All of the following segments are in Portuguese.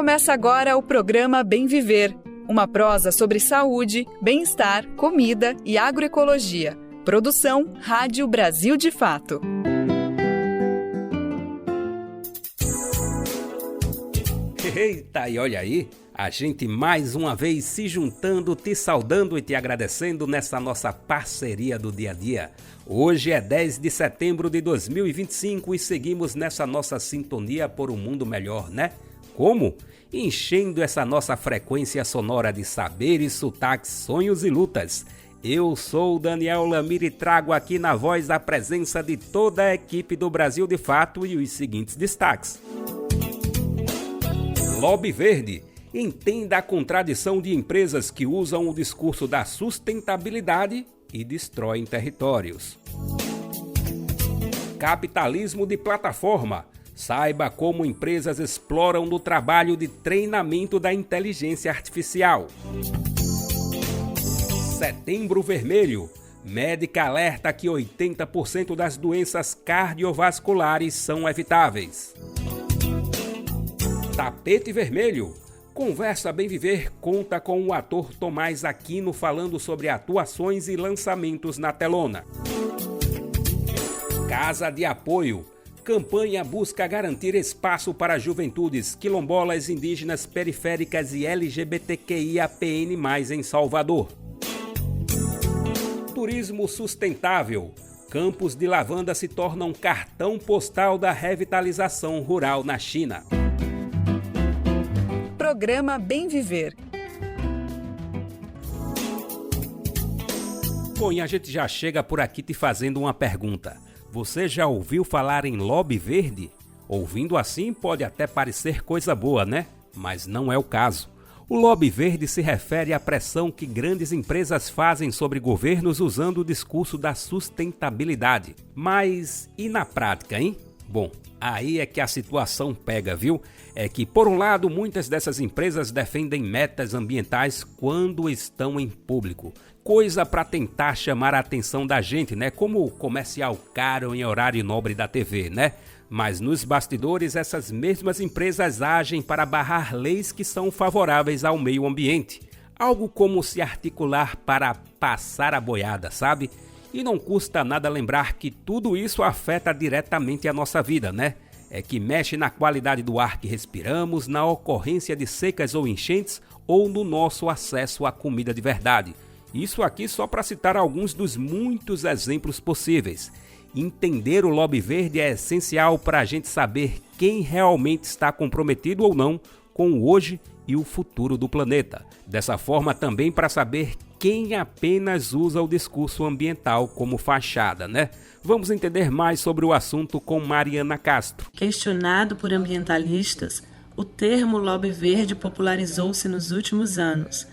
Começa agora o programa Bem Viver, uma prosa sobre saúde, bem-estar, comida e agroecologia. Produção Rádio Brasil de Fato. Eita, e olha aí, a gente mais uma vez se juntando, te saudando e te agradecendo nessa nossa parceria do dia a dia. Hoje é 10 de setembro de 2025 e seguimos nessa nossa sintonia por um mundo melhor, né? Como? Enchendo essa nossa frequência sonora de saberes, sotaques, sonhos e lutas. Eu sou o Daniel Lamir e trago aqui na voz a presença de toda a equipe do Brasil de Fato e os seguintes destaques. Lobby Verde. Entenda a contradição de empresas que usam o discurso da sustentabilidade e destroem territórios. Capitalismo de plataforma. Saiba como empresas exploram no trabalho de treinamento da inteligência artificial. Setembro Vermelho. Médica alerta que 80% das doenças cardiovasculares são evitáveis. Tapete Vermelho. Conversa Bem Viver conta com o ator Tomás Aquino falando sobre atuações e lançamentos na telona. Casa de Apoio. Campanha busca garantir espaço para juventudes quilombolas, indígenas, periféricas e LGBTQIAPN+, em Salvador. Turismo sustentável. Campos de lavanda se tornam cartão postal da revitalização rural na China. Programa Bem Viver. Bom, e a gente já chega por aqui te fazendo uma pergunta. Você já ouviu falar em lobby verde? Ouvindo assim pode até parecer coisa boa, né? Mas não é o caso. O lobby verde se refere à pressão que grandes empresas fazem sobre governos usando o discurso da sustentabilidade. Mas e na prática, hein? Bom, aí é que a situação pega, viu? É que, por um lado, muitas dessas empresas defendem metas ambientais quando estão em público. Coisa para tentar chamar a atenção da gente, né? Como comercial caro em horário nobre da TV, né? Mas nos bastidores, essas mesmas empresas agem para barrar leis que são favoráveis ao meio ambiente. Algo como se articular para passar a boiada, sabe? E não custa nada lembrar que tudo isso afeta diretamente a nossa vida, né? É que mexe na qualidade do ar que respiramos, na ocorrência de secas ou enchentes ou no nosso acesso à comida de verdade. Isso aqui só para citar alguns dos muitos exemplos possíveis. Entender o lobby verde é essencial para a gente saber quem realmente está comprometido ou não com o hoje e o futuro do planeta. Dessa forma também para saber quem apenas usa o discurso ambiental como fachada, né? Vamos entender mais sobre o assunto com Mariana Castro. Questionado por ambientalistas, o termo lobby verde popularizou-se nos últimos anos.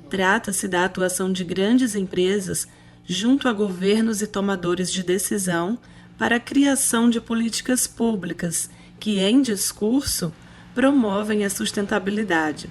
Trata-se da atuação de grandes empresas junto a governos e tomadores de decisão para a criação de políticas públicas que, em discurso, promovem a sustentabilidade.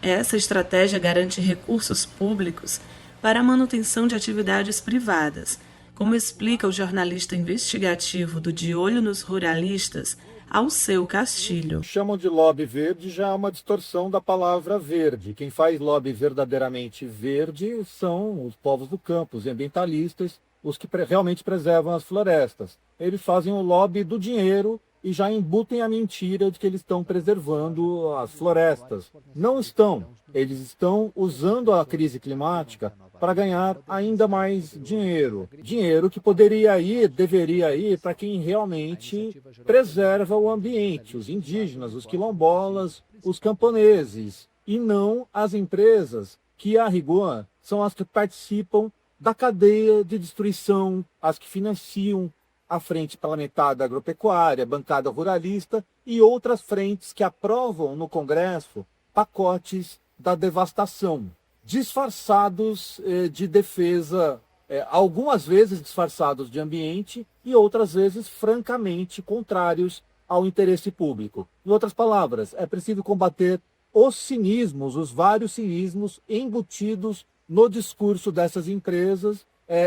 Essa estratégia garante recursos públicos para a manutenção de atividades privadas, como explica o jornalista investigativo do De Olho nos Ruralistas, Alceu Castilho. Chamam de lobby verde já é uma distorção da palavra verde. Quem faz lobby verdadeiramente verde são os povos do campo, os ambientalistas, os que realmente preservam as florestas. Eles fazem o lobby do dinheiro e já embutem a mentira de que eles estão preservando as florestas. Não estão. Eles estão usando a crise climática para ganhar ainda mais dinheiro. Dinheiro que poderia ir, deveria ir para quem realmente preserva o ambiente, os indígenas, os quilombolas, os camponeses, e não as empresas que, a rigor, são as que participam da cadeia de destruição, as que financiam a Frente Parlamentar da Agropecuária, Bancada Ruralista e outras frentes que aprovam no Congresso pacotes da devastação, disfarçados de defesa, algumas vezes disfarçados de ambiente e outras vezes francamente contrários ao interesse público. Em outras palavras, é preciso combater os cinismos, os vários cinismos embutidos no discurso dessas empresas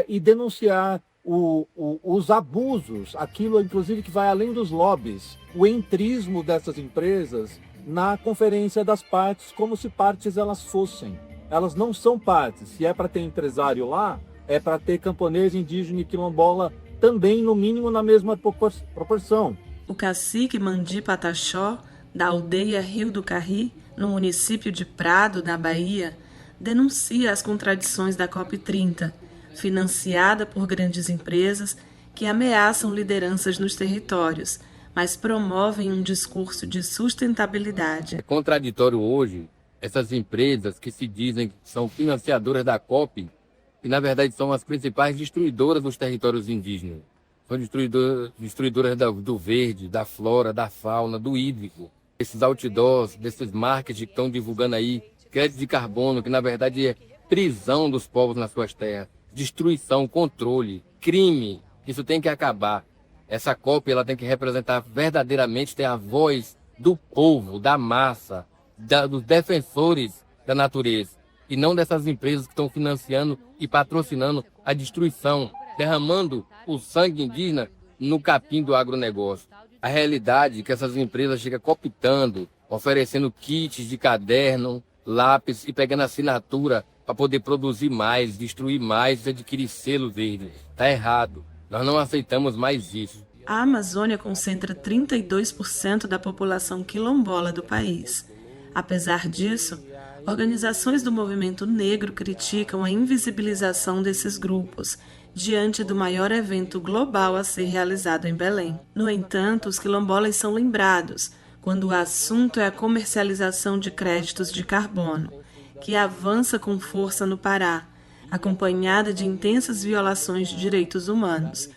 e denunciar os abusos, aquilo inclusive que vai além dos lobbies, o entrismo dessas empresas na Conferência das Partes como se partes elas fossem. Elas não são partes. Se é para ter empresário lá, é para ter camponês, indígena e quilombola também, no mínimo, na mesma proporção. O cacique Mandi Pataxó, da aldeia Rio do Carri, no município de Prado, na Bahia, denuncia as contradições da COP30, financiada por grandes empresas que ameaçam lideranças nos territórios, mas promovem um discurso de sustentabilidade. É contraditório hoje essas empresas que se dizem que são financiadoras da COP, que na verdade são as principais destruidoras dos territórios indígenas. São destruidoras do verde, da flora, da fauna, do hídrico. Esses outdoors, desses marketing que estão divulgando aí, crédito de carbono, que na verdade é prisão dos povos nas suas terras, destruição, controle, crime. Isso tem que acabar. Essa COP ela tem que representar verdadeiramente, ter a voz do povo, da massa, dos defensores da natureza, e não dessas empresas que estão financiando e patrocinando a destruição, derramando o sangue indígena no capim do agronegócio. A realidade é que essas empresas chegam cooptando, oferecendo kits de caderno, lápis e pegando assinatura para poder produzir mais, destruir mais e adquirir selo verde. Está errado. Nós não aceitamos mais isso. A Amazônia concentra 32% da população quilombola do país. Apesar disso, organizações do movimento negro criticam a invisibilização desses grupos diante do maior evento global a ser realizado em Belém. No entanto, os quilombolas são lembrados quando o assunto é a comercialização de créditos de carbono, que avança com força no Pará, acompanhada de intensas violações de direitos humanos,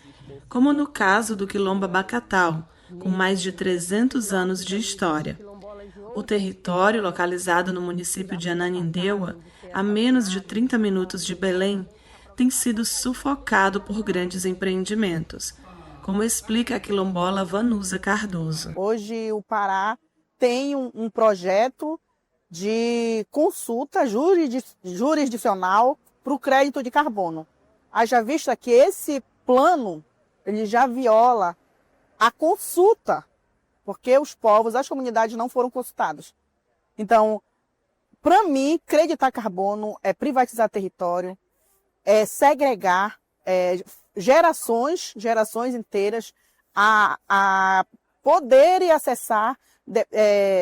como no caso do Quilombo Bacatal, com mais de 300 anos de história. O território, localizado no município de Ananindeua, a menos de 30 minutos de Belém, tem sido sufocado por grandes empreendimentos, como explica a quilombola Vanusa Cardoso. Hoje o Pará tem um projeto de consulta jurisdicional para o crédito de carbono. Haja vista que esse plano ele já viola a consulta, porque os povos, as comunidades não foram consultados. Então, para mim, creditar carbono é privatizar território, é segregar gerações inteiras a poder e acessar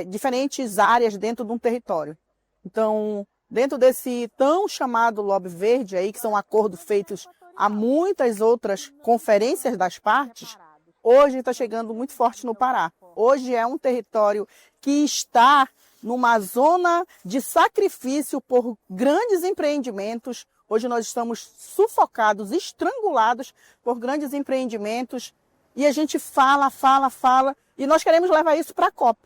diferentes áreas dentro de um território. Então, dentro desse tão chamado lobby verde aí, que são acordos feitos a muitas outras conferências das partes, hoje está chegando muito forte no Pará. Hoje é um território que está numa zona de sacrifício por grandes empreendimentos. Hoje nós estamos sufocados, estrangulados por grandes empreendimentos. E a gente fala, e nós queremos levar isso para a COP.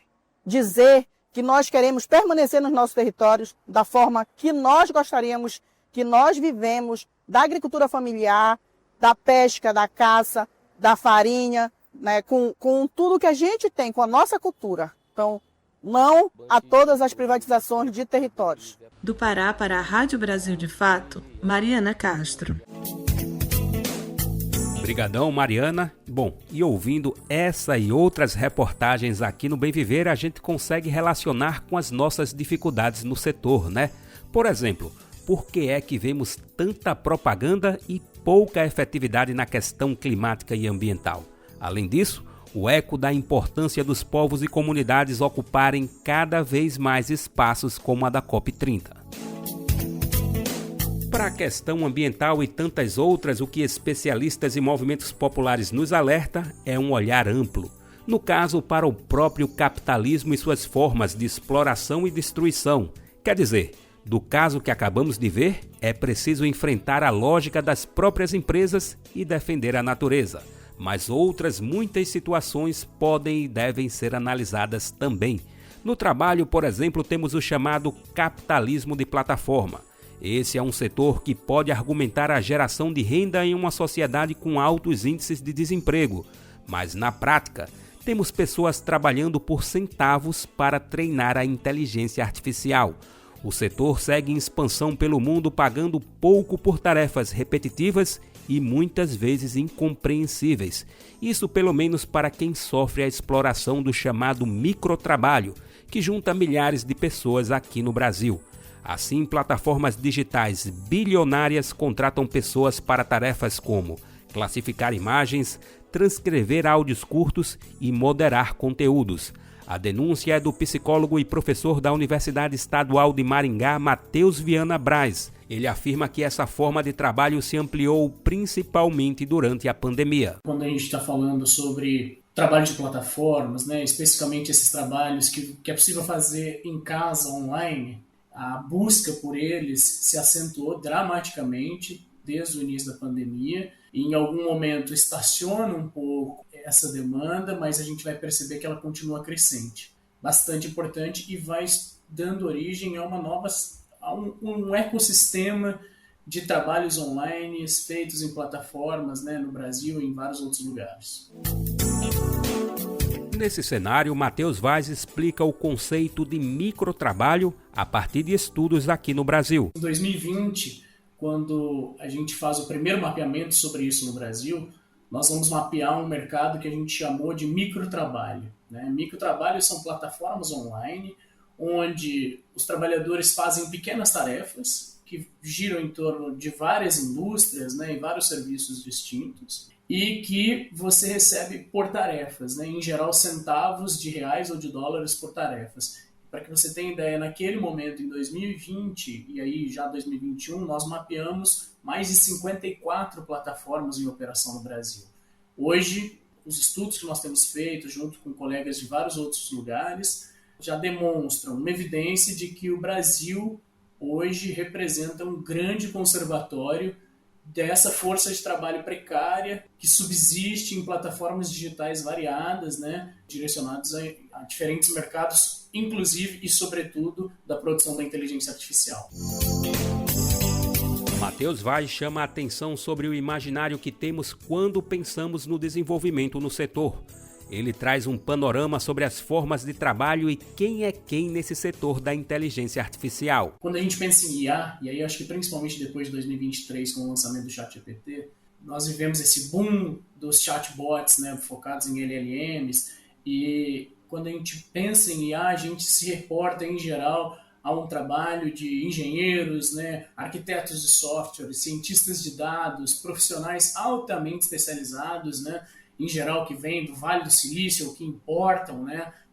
Dizer que nós queremos permanecer nos nossos territórios da forma que nós gostaríamos, que nós vivemos, da agricultura familiar, da pesca, da caça, da farinha, né, com tudo que a gente tem, com a nossa cultura. Então, não a todas as privatizações de territórios. Do Pará para a Rádio Brasil de Fato, Mariana Castro. Obrigadão, Mariana. Bom, e ouvindo essa e outras reportagens aqui no Bem Viver, a gente consegue relacionar com as nossas dificuldades no setor, né? Por exemplo, por que é que vemos tanta propaganda e pouca efetividade na questão climática e ambiental? Além disso, o eco da importância dos povos e comunidades ocuparem cada vez mais espaços como a da COP30. Para a questão ambiental e tantas outras, o que especialistas e movimentos populares nos alerta é um olhar amplo. No caso, para o próprio capitalismo e suas formas de exploração e destruição. Quer dizer, do caso que acabamos de ver, é preciso enfrentar a lógica das próprias empresas e defender a natureza. Mas outras muitas situações podem e devem ser analisadas também. No trabalho, por exemplo, temos o chamado capitalismo de plataforma. Esse é um setor que pode argumentar a geração de renda em uma sociedade com altos índices de desemprego. Mas, na prática, temos pessoas trabalhando por centavos para treinar a inteligência artificial. O setor segue em expansão pelo mundo, pagando pouco por tarefas repetitivas e muitas vezes incompreensíveis. Isso pelo menos para quem sofre a exploração do chamado microtrabalho, que junta milhares de pessoas aqui no Brasil. Assim, plataformas digitais bilionárias contratam pessoas para tarefas como classificar imagens, transcrever áudios curtos e moderar conteúdos. A denúncia é do psicólogo e professor da Universidade Estadual de Maringá, Matheus Viana Braz. Ele afirma que essa forma de trabalho se ampliou principalmente durante a pandemia. Quando a gente está falando sobre trabalho de plataformas, especificamente esses trabalhos que é possível fazer em casa, online, a busca por eles se acentuou dramaticamente desde o início da pandemia. E em algum momento estaciona um pouco essa demanda, mas a gente vai perceber que ela continua crescente. Bastante importante e vai dando origem a um ecossistema de trabalhos online feitos em plataformas, no Brasil e em vários outros lugares. Nesse cenário, Matheus Vaz explica o conceito de microtrabalho a partir de estudos aqui no Brasil. Em 2020, quando a gente faz o primeiro mapeamento sobre isso no Brasil, nós vamos mapear um mercado que a gente chamou de microtrabalho. Microtrabalhos são plataformas online onde os trabalhadores fazem pequenas tarefas que giram em torno de várias indústrias, e vários serviços distintos, e que você recebe por tarefas, em geral centavos de reais ou de dólares por tarefas. Para que você tenha ideia, naquele momento, em 2020 e aí já 2021, nós mapeamos mais de 54 plataformas em operação no Brasil. Hoje, os estudos que nós temos feito, junto com colegas de vários outros lugares, já demonstram uma evidência de que o Brasil hoje representa um grande conservatório dessa força de trabalho precária que subsiste em plataformas digitais variadas, direcionadas a diferentes mercados, inclusive e sobretudo da produção da inteligência artificial. Matheus Vaz chama a atenção sobre o imaginário que temos quando pensamos no desenvolvimento no setor. Ele traz um panorama sobre as formas de trabalho e quem é quem nesse setor da inteligência artificial. Quando a gente pensa em IA, e aí acho que principalmente depois de 2023, com o lançamento do ChatGPT, nós vivemos esse boom dos chatbots, focados em LLMs, e quando a gente pensa em IA, a gente se reporta em geral a um trabalho de engenheiros, arquitetos de software, cientistas de dados, profissionais altamente especializados, em geral que vêm do Vale do Silício, ou que importam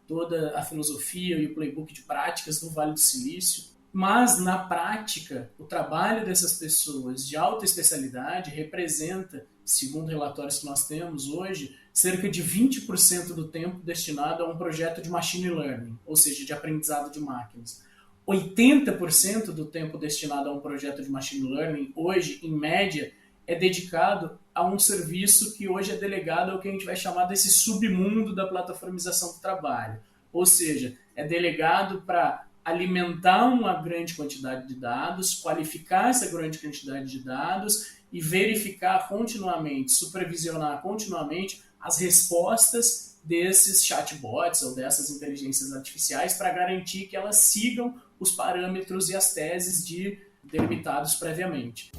toda a filosofia e o playbook de práticas do Vale do Silício. Mas, na prática, o trabalho dessas pessoas de alta especialidade representa, segundo relatórios que nós temos hoje, cerca de 20% do tempo destinado a um projeto de machine learning, ou seja, de aprendizado de máquinas. 80% do tempo destinado a um projeto de machine learning, hoje, em média, é dedicado a um serviço que hoje é delegado ao que a gente vai chamar desse submundo da plataformização do trabalho. Ou seja, é delegado para alimentar uma grande quantidade de dados, qualificar essa grande quantidade de dados e verificar continuamente, supervisionar continuamente as respostas desses chatbots ou dessas inteligências artificiais para garantir que elas sigam os parâmetros e as teses delimitados previamente.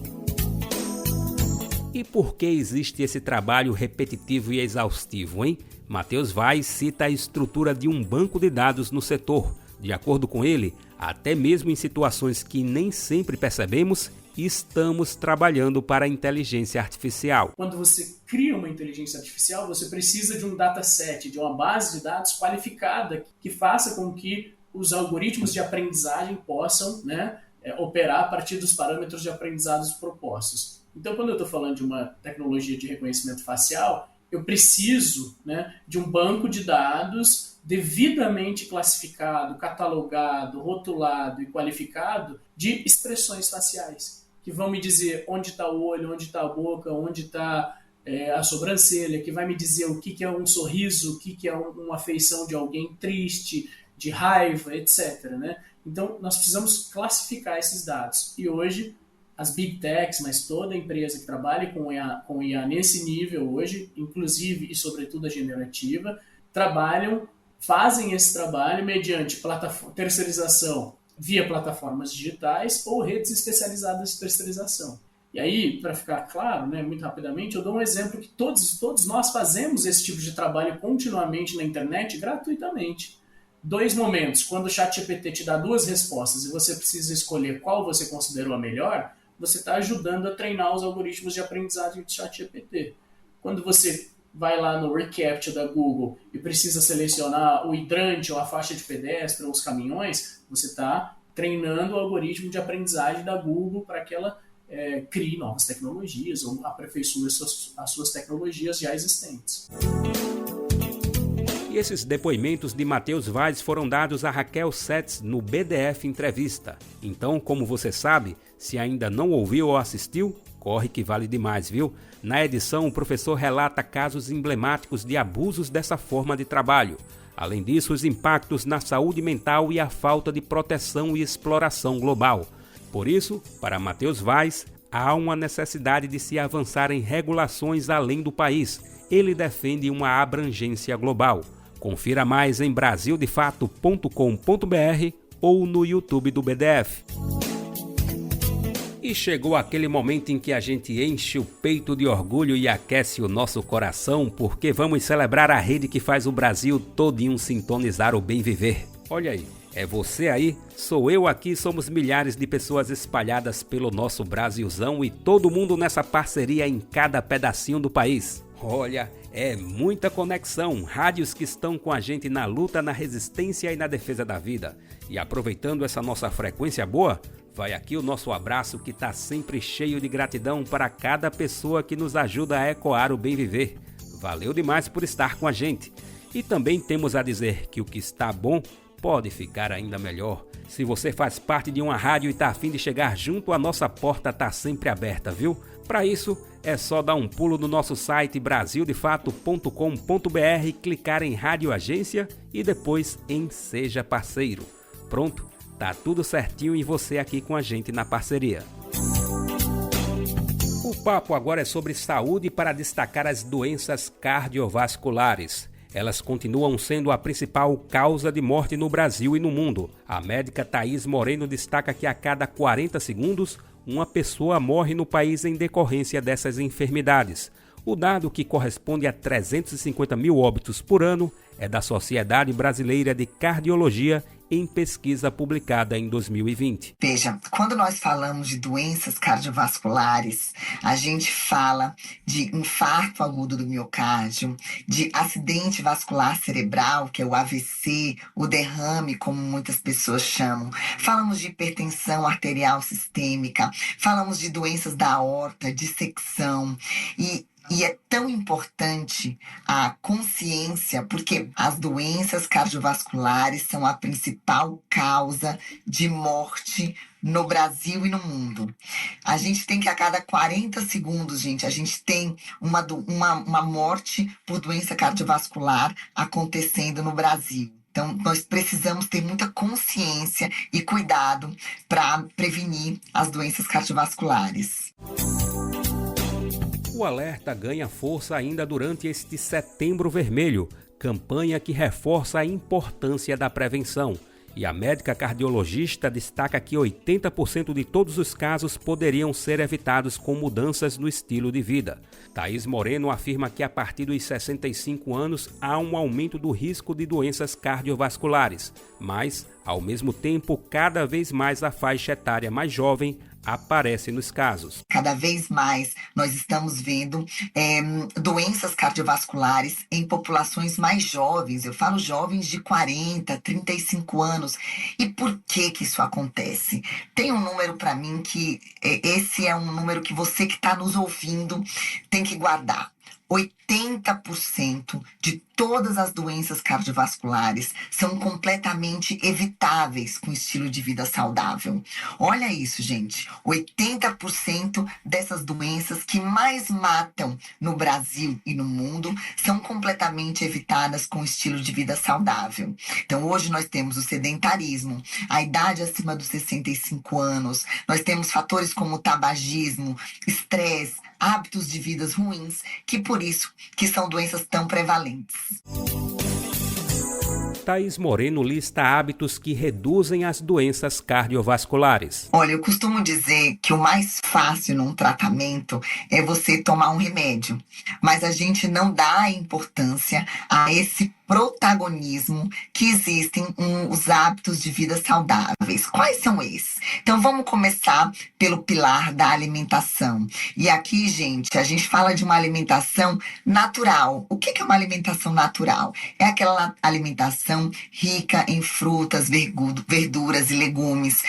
E por que existe esse trabalho repetitivo e exaustivo, hein? Matheus Vaz cita a estrutura de um banco de dados no setor. De acordo com ele, até mesmo em situações que nem sempre percebemos, estamos trabalhando para a inteligência artificial. Quando você cria uma inteligência artificial, você precisa de um dataset, de uma base de dados qualificada que faça com que os algoritmos de aprendizagem possam operar a partir dos parâmetros de aprendizados propostos. Então, quando eu estou falando de uma tecnologia de reconhecimento facial, eu preciso de um banco de dados devidamente classificado, catalogado, rotulado e qualificado de expressões faciais, que vão me dizer onde está o olho, onde está a boca, onde está a sobrancelha, que vai me dizer o que é um sorriso, o que é uma afeição de alguém triste, de raiva, etc. Então, nós precisamos classificar esses dados. E hoje, as Big Techs, mas toda empresa que trabalha com IA nesse nível hoje, inclusive e sobretudo a generativa, fazem esse trabalho mediante terceirização via plataformas digitais ou redes especializadas de terceirização. E aí, para ficar claro, muito rapidamente, eu dou um exemplo que todos nós fazemos esse tipo de trabalho continuamente na internet gratuitamente. 2 momentos, quando o ChatGPT te dá 2 respostas e você precisa escolher qual você considerou a melhor, você está ajudando a treinar os algoritmos de aprendizagem do ChatGPT. Quando você vai lá no reCAPTCHA da Google e precisa selecionar o hidrante ou a faixa de pedestre ou os caminhões, você está treinando o algoritmo de aprendizagem da Google para que ela crie novas tecnologias ou aperfeiçoe as suas tecnologias já existentes. E esses depoimentos de Matheus Vaz foram dados a Raquel Setz no BDF Entrevista. Então, como você sabe, se ainda não ouviu ou assistiu, corre que vale demais, viu? Na edição, o professor relata casos emblemáticos de abusos dessa forma de trabalho. Além disso, os impactos na saúde mental e a falta de proteção e exploração global. Por isso, para Matheus Vaz, há uma necessidade de se avançar em regulações além do país. Ele defende uma abrangência global. Confira mais em brasildefato.com.br ou no YouTube do BDF. E chegou aquele momento em que a gente enche o peito de orgulho e aquece o nosso coração, porque vamos celebrar a rede que faz o Brasil todinho sintonizar o bem viver. Olha aí, é você aí, sou eu aqui, somos milhares de pessoas espalhadas pelo nosso Brasilzão e todo mundo nessa parceria em cada pedacinho do país. Olha, é muita conexão, rádios que estão com a gente na luta, na resistência e na defesa da vida. E aproveitando essa nossa frequência boa, vai aqui o nosso abraço que está sempre cheio de gratidão para cada pessoa que nos ajuda a ecoar o bem viver. Valeu demais por estar com a gente. E também temos a dizer que o que está bom pode ficar ainda melhor. Se você faz parte de uma rádio e está a fim de chegar junto, a nossa porta está sempre aberta, viu? Para isso, é só dar um pulo no nosso site brasildefato.com.br, clicar em Rádio Agência e depois em Seja Parceiro. Pronto, tá tudo certinho e você aqui com a gente na parceria. O papo agora é sobre saúde para destacar as doenças cardiovasculares. Elas continuam sendo a principal causa de morte no Brasil e no mundo. A médica Thaís Moreno destaca que a cada 40 segundos, uma pessoa morre no país em decorrência dessas enfermidades. O dado, que corresponde a 350 mil óbitos por ano, é da Sociedade Brasileira de Cardiologia em pesquisa publicada em 2020. Veja, quando nós falamos de doenças cardiovasculares, a gente fala de infarto agudo do miocárdio, de acidente vascular cerebral, que é o AVC, o derrame, como muitas pessoas chamam. Falamos de hipertensão arterial sistêmica, falamos de doenças da aorta, dissecção E é tão importante a consciência, porque as doenças cardiovasculares são a principal causa de morte no Brasil e no mundo. A gente tem que a cada 40 segundos, gente, a gente tem uma morte por doença cardiovascular acontecendo no Brasil. Então, nós precisamos ter muita consciência e cuidado para prevenir as doenças cardiovasculares. O alerta ganha força ainda durante este Setembro Vermelho, campanha que reforça a importância da prevenção. E a médica cardiologista destaca que 80% de todos os casos poderiam ser evitados com mudanças no estilo de vida. Thaís Moreno afirma que a partir dos 65 anos há um aumento do risco de doenças cardiovasculares, mas, ao mesmo tempo, cada vez mais a faixa etária mais jovem aparece nos casos. Cada vez mais nós estamos vendo doenças cardiovasculares em populações mais jovens. Eu falo jovens de 40, 35 anos. E por que isso acontece? Tem um número para mim que esse é um número que você que está nos ouvindo tem que guardar. 80% de todas as doenças cardiovasculares são completamente evitáveis com estilo de vida saudável. Olha isso, gente. 80% dessas doenças que mais matam no Brasil e no mundo são completamente evitadas com estilo de vida saudável. Então, hoje nós temos o sedentarismo, a idade acima dos 65 anos, nós temos fatores como o tabagismo, estresse, hábitos de vidas ruins, que por isso que são doenças tão prevalentes. Thaís Moreno lista hábitos que reduzem as doenças cardiovasculares. Olha, eu costumo dizer que o mais fácil num tratamento é você tomar um remédio, mas a gente não dá importância a esse protagonismo que existem os hábitos de vida saudáveis. Quais são esses? Então, vamos começar pelo pilar da alimentação. E aqui, gente, a gente fala de uma alimentação natural. O que é uma alimentação natural? É aquela alimentação rica em frutas, verduras e legumes,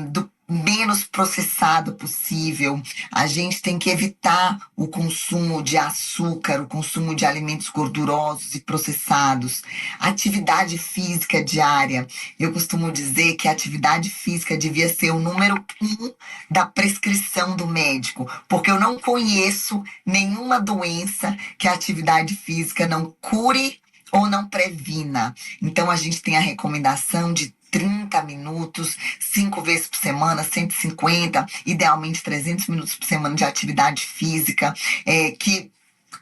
do menos processado possível. A gente tem que evitar o consumo de açúcar, o consumo de alimentos gordurosos e processados. Atividade física diária. Eu costumo dizer que a atividade física devia ser o número 1 da prescrição do médico, porque eu não conheço nenhuma doença que a atividade física não cure ou não previna. Então, a gente tem a recomendação de 30 minutos, 5 vezes por semana, 150, idealmente 300 minutos por semana de atividade física, que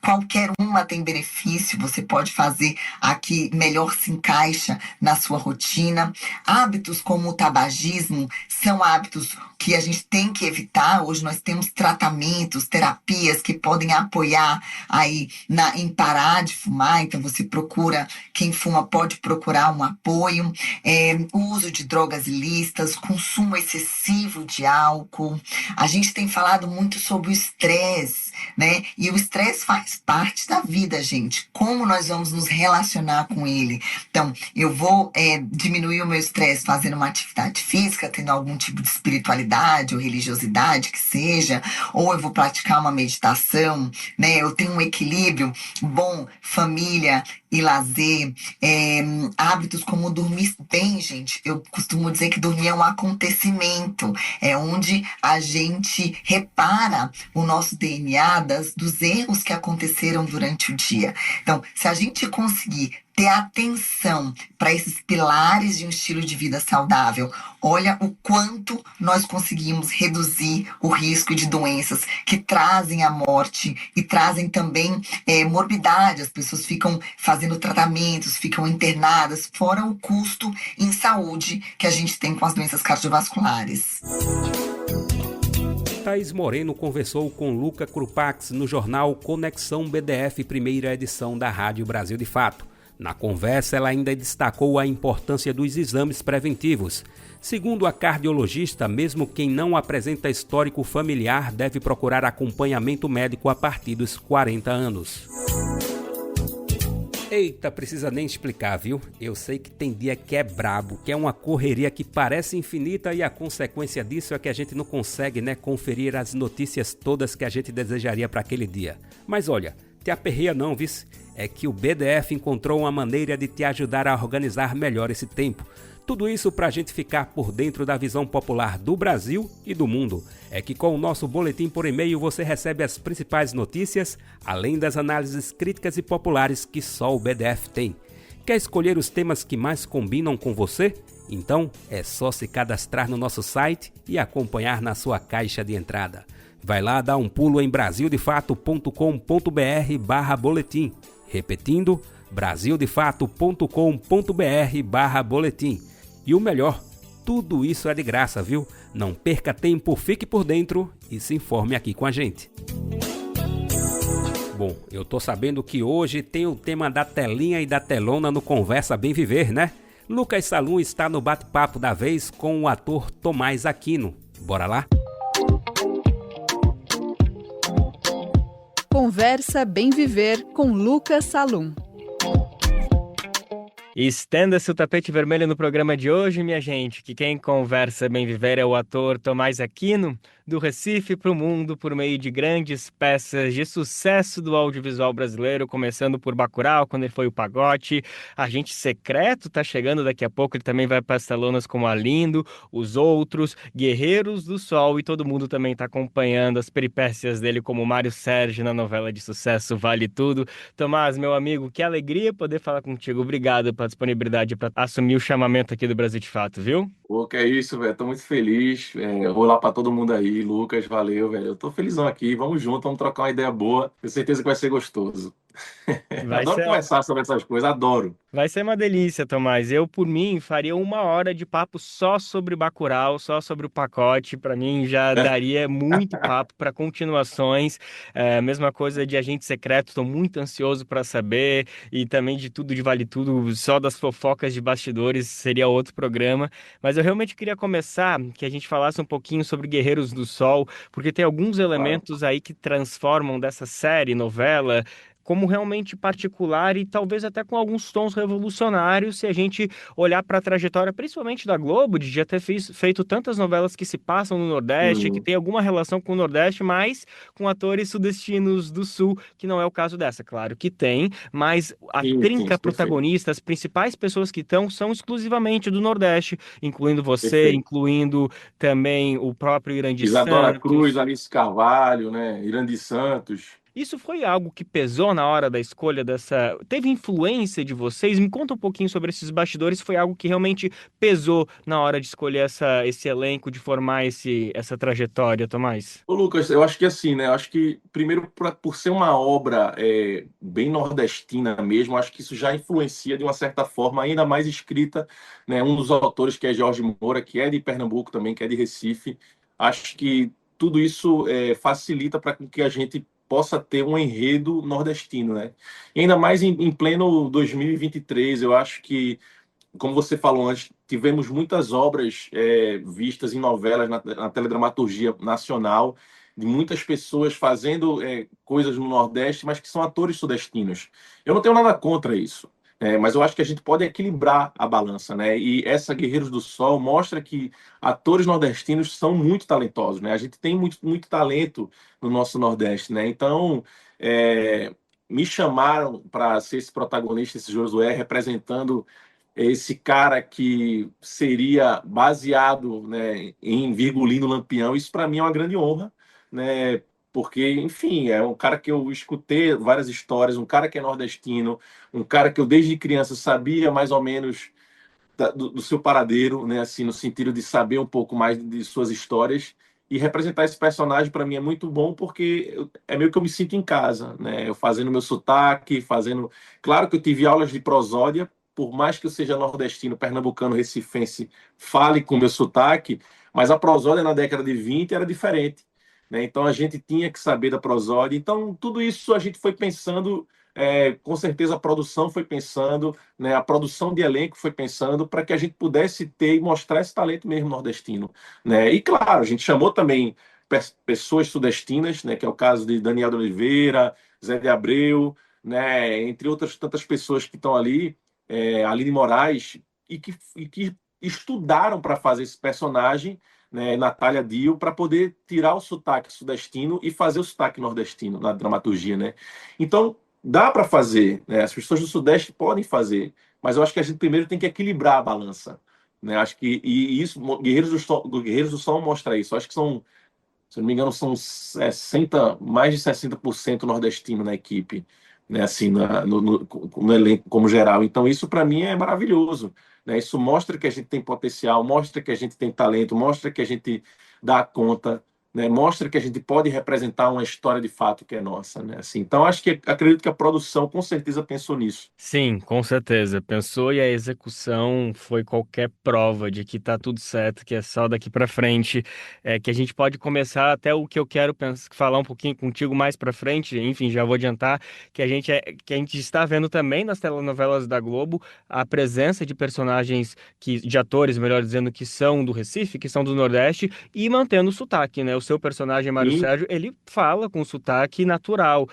qualquer uma tem benefício, você pode fazer a que melhor se encaixa na sua rotina. Hábitos como o tabagismo são hábitos que a gente tem que evitar. Hoje nós temos tratamentos, terapias que podem apoiar aí em parar de fumar, então você procura, quem fuma pode procurar um apoio. O uso de drogas ilícitas, consumo excessivo de álcool. A gente tem falado muito sobre o estresse, né? E o estresse faz parte da vida, gente. Como nós vamos nos relacionar com ele? Então, eu vou diminuir o meu estresse fazendo uma atividade física, tendo algum tipo de espiritualidade ou religiosidade que seja, ou eu vou praticar uma meditação, né? Eu tenho um equilíbrio bom, família e lazer, hábitos como dormir bem, gente. Eu costumo dizer que dormir é um acontecimento, é onde a gente repara o nosso DNA dos erros que aconteceram durante o dia. Então, se a gente conseguir ter atenção para esses pilares de um estilo de vida saudável, olha o quanto nós conseguimos reduzir o risco de doenças que trazem a morte e trazem também morbidade. As pessoas ficam fazendo tratamentos, ficam internadas, fora o custo em saúde que a gente tem com as doenças cardiovasculares. Thaís Moreno conversou com Luca Krupax no jornal Conexão BDF, primeira edição da Rádio Brasil de Fato. Na conversa, ela ainda destacou a importância dos exames preventivos. Segundo a cardiologista, mesmo quem não apresenta histórico familiar deve procurar acompanhamento médico a partir dos 40 anos. Eita, precisa nem explicar, viu? Eu sei que tem dia que é brabo, que é uma correria que parece infinita e a consequência disso é que a gente não consegue, conferir as notícias todas que a gente desejaria para aquele dia. Mas olha, te aperreia não, vice? É que o BDF encontrou uma maneira de te ajudar a organizar melhor esse tempo. Tudo isso para a gente ficar por dentro da visão popular do Brasil e do mundo. É que com o nosso boletim por e-mail você recebe as principais notícias, além das análises críticas e populares que só o BDF tem. Quer escolher os temas que mais combinam com você? Então é só se cadastrar no nosso site e acompanhar na sua caixa de entrada. Vai lá dar um pulo em brasildefato.com.br/boletim. Repetindo, brasildefato.com.br/boletim. E o melhor, tudo isso é de graça, viu? Não perca tempo, fique por dentro e se informe aqui com a gente. Bom, eu tô sabendo que hoje tem o tema da telinha e da telona no Conversa Bem Viver, né? Lucas Salum está no bate-papo da vez com o ator Tomás Aquino. Bora lá? Conversa Bem Viver com Lucas Salum. Estenda-se o tapete vermelho no programa de hoje, minha gente, que quem conversa bem viver é o ator Tomás Aquino, do Recife para o mundo por meio de grandes peças de sucesso do audiovisual brasileiro, começando por Bacurau, quando ele foi o Pagode. Agente Secreto tá chegando daqui a pouco, ele também vai para as telonas como Arlindo, Os Outros, Guerreiros do Sol, e todo mundo também está acompanhando as peripécias dele como Mário Sérgio na novela de sucesso Vale Tudo. Tomás, meu amigo, que alegria poder falar contigo. Obrigado pela disponibilidade para assumir o chamamento aqui do Brasil de Fato, viu? Pô, que é isso, velho. Tô muito feliz. Eu vou lá pra todo mundo aí. Lucas, valeu, velho. Eu tô felizão aqui. Vamos junto, vamos trocar uma ideia boa. Tenho certeza que vai ser gostoso. Vai Adoro ser, conversar sobre essas coisas, adoro. vai ser uma delícia, Tomás. Eu, por mim, faria 1 hora de papo só sobre Bacurau, só sobre o pacote. Para mim, já daria muito papo para continuações. Mesma coisa de Agente Secreto, estou muito ansioso para saber. E também de tudo, de Vale Tudo, só das fofocas de bastidores, seria outro programa. Mas eu realmente queria começar que a gente falasse um pouquinho sobre Guerreiros do Sol, porque tem alguns Claro. elementos aí que transformam dessa série, novela, como realmente particular e talvez até com alguns tons revolucionários, se a gente olhar para a trajetória, principalmente da Globo, de já ter feito tantas novelas que se passam no Nordeste, que Hum, tem alguma relação com o Nordeste, mas com atores sudestinos do Sul, que não é o caso dessa. Claro que tem, mas a sim, sim, trinca perfeito. protagonista, as principais pessoas que estão, são exclusivamente do Nordeste, incluindo você, Perfeito. incluindo também o próprio Irandir Isadora Cruz, Santos. Alice Carvalho, né? Irandi Santos. Isso foi algo que pesou na hora da escolha dessa. Teve influência de vocês? Me conta um pouquinho sobre esses bastidores. Foi algo que realmente pesou na hora de escolher esse elenco, de formar essa trajetória, Tomás? Ô, Lucas, eu acho que assim, né? Eu acho que, primeiro, por ser uma obra bem nordestina mesmo, eu acho que isso já influencia de uma certa forma, ainda mais escrita, né? Um dos autores, que é Jorge Moura, que é de Pernambuco também, que é de Recife. Acho que tudo isso facilita para que a gente possa ter um enredo nordestino, né? E ainda mais em pleno 2023, eu acho que, como você falou antes, tivemos muitas obras vistas em novelas na teledramaturgia nacional, de muitas pessoas fazendo coisas no Nordeste, mas que são atores sudestinos. Eu não tenho nada contra isso, mas eu acho que a gente pode equilibrar a balança, né? E essa Guerreiros do Sol mostra que atores nordestinos são muito talentosos, né? A gente tem muito, muito talento no nosso Nordeste, né? Então, é, me chamaram para ser esse protagonista, esse Josué, representando esse cara que seria baseado, né, em Virgulino Lampião. Isso para mim é uma grande honra, né? Porque, enfim, é um cara que eu escutei várias histórias, um cara que é nordestino, um cara que eu desde criança sabia mais ou menos do seu paradeiro, né? Assim, no sentido de saber um pouco mais de suas histórias. E representar esse personagem para mim é muito bom porque é meio que eu me sinto em casa, né? Eu fazendo meu sotaque, fazendo. Claro que eu tive aulas de prosódia, por mais que eu seja nordestino, pernambucano, recifense, fale com meu sotaque, mas a prosódia na década de 20 era diferente, né? Então a gente tinha que saber da prosódia. Então tudo isso a gente foi pensando, com certeza a produção foi pensando, né? A produção de elenco foi pensando para que a gente pudesse ter e mostrar esse talento mesmo nordestino, né? E claro, a gente chamou também pessoas sudestinas, né? Que é o caso de Daniel de Oliveira, Zé de Abreu, né? Entre outras tantas pessoas que estão ali, Aline Moraes, e que estudaram para fazer esse personagem, né? Natália Dio, para poder tirar o sotaque sudestino e fazer o sotaque nordestino na dramaturgia, né? Então, dá para fazer, né? As pessoas do Sudeste podem fazer, mas eu acho que a gente primeiro tem que equilibrar a balança, né? Acho que e isso Guerreiros do Sol mostra isso. Acho que são, se eu não me engano, são 60, mais de 60% nordestino na equipe, né? Assim, no elenco como geral. Então isso para mim é maravilhoso, né? Isso mostra que a gente tem potencial, mostra que a gente tem talento, mostra que a gente dá conta, né? Mostra que a gente pode representar uma história de fato que é nossa, né? Assim, então acho que acredito que a produção com certeza pensou nisso. Sim, com certeza. Pensou e a execução foi qualquer prova de que tá tudo certo, que é só daqui pra frente, que a gente pode começar até o que eu quero falar um pouquinho contigo mais pra frente. Enfim, já vou adiantar que a gente está vendo também nas telenovelas da Globo a presença de personagens de atores, melhor dizendo, que são do Recife, que são do Nordeste e mantendo o sotaque, né? O seu personagem, Mário E Sérgio, ele fala com sotaque natural.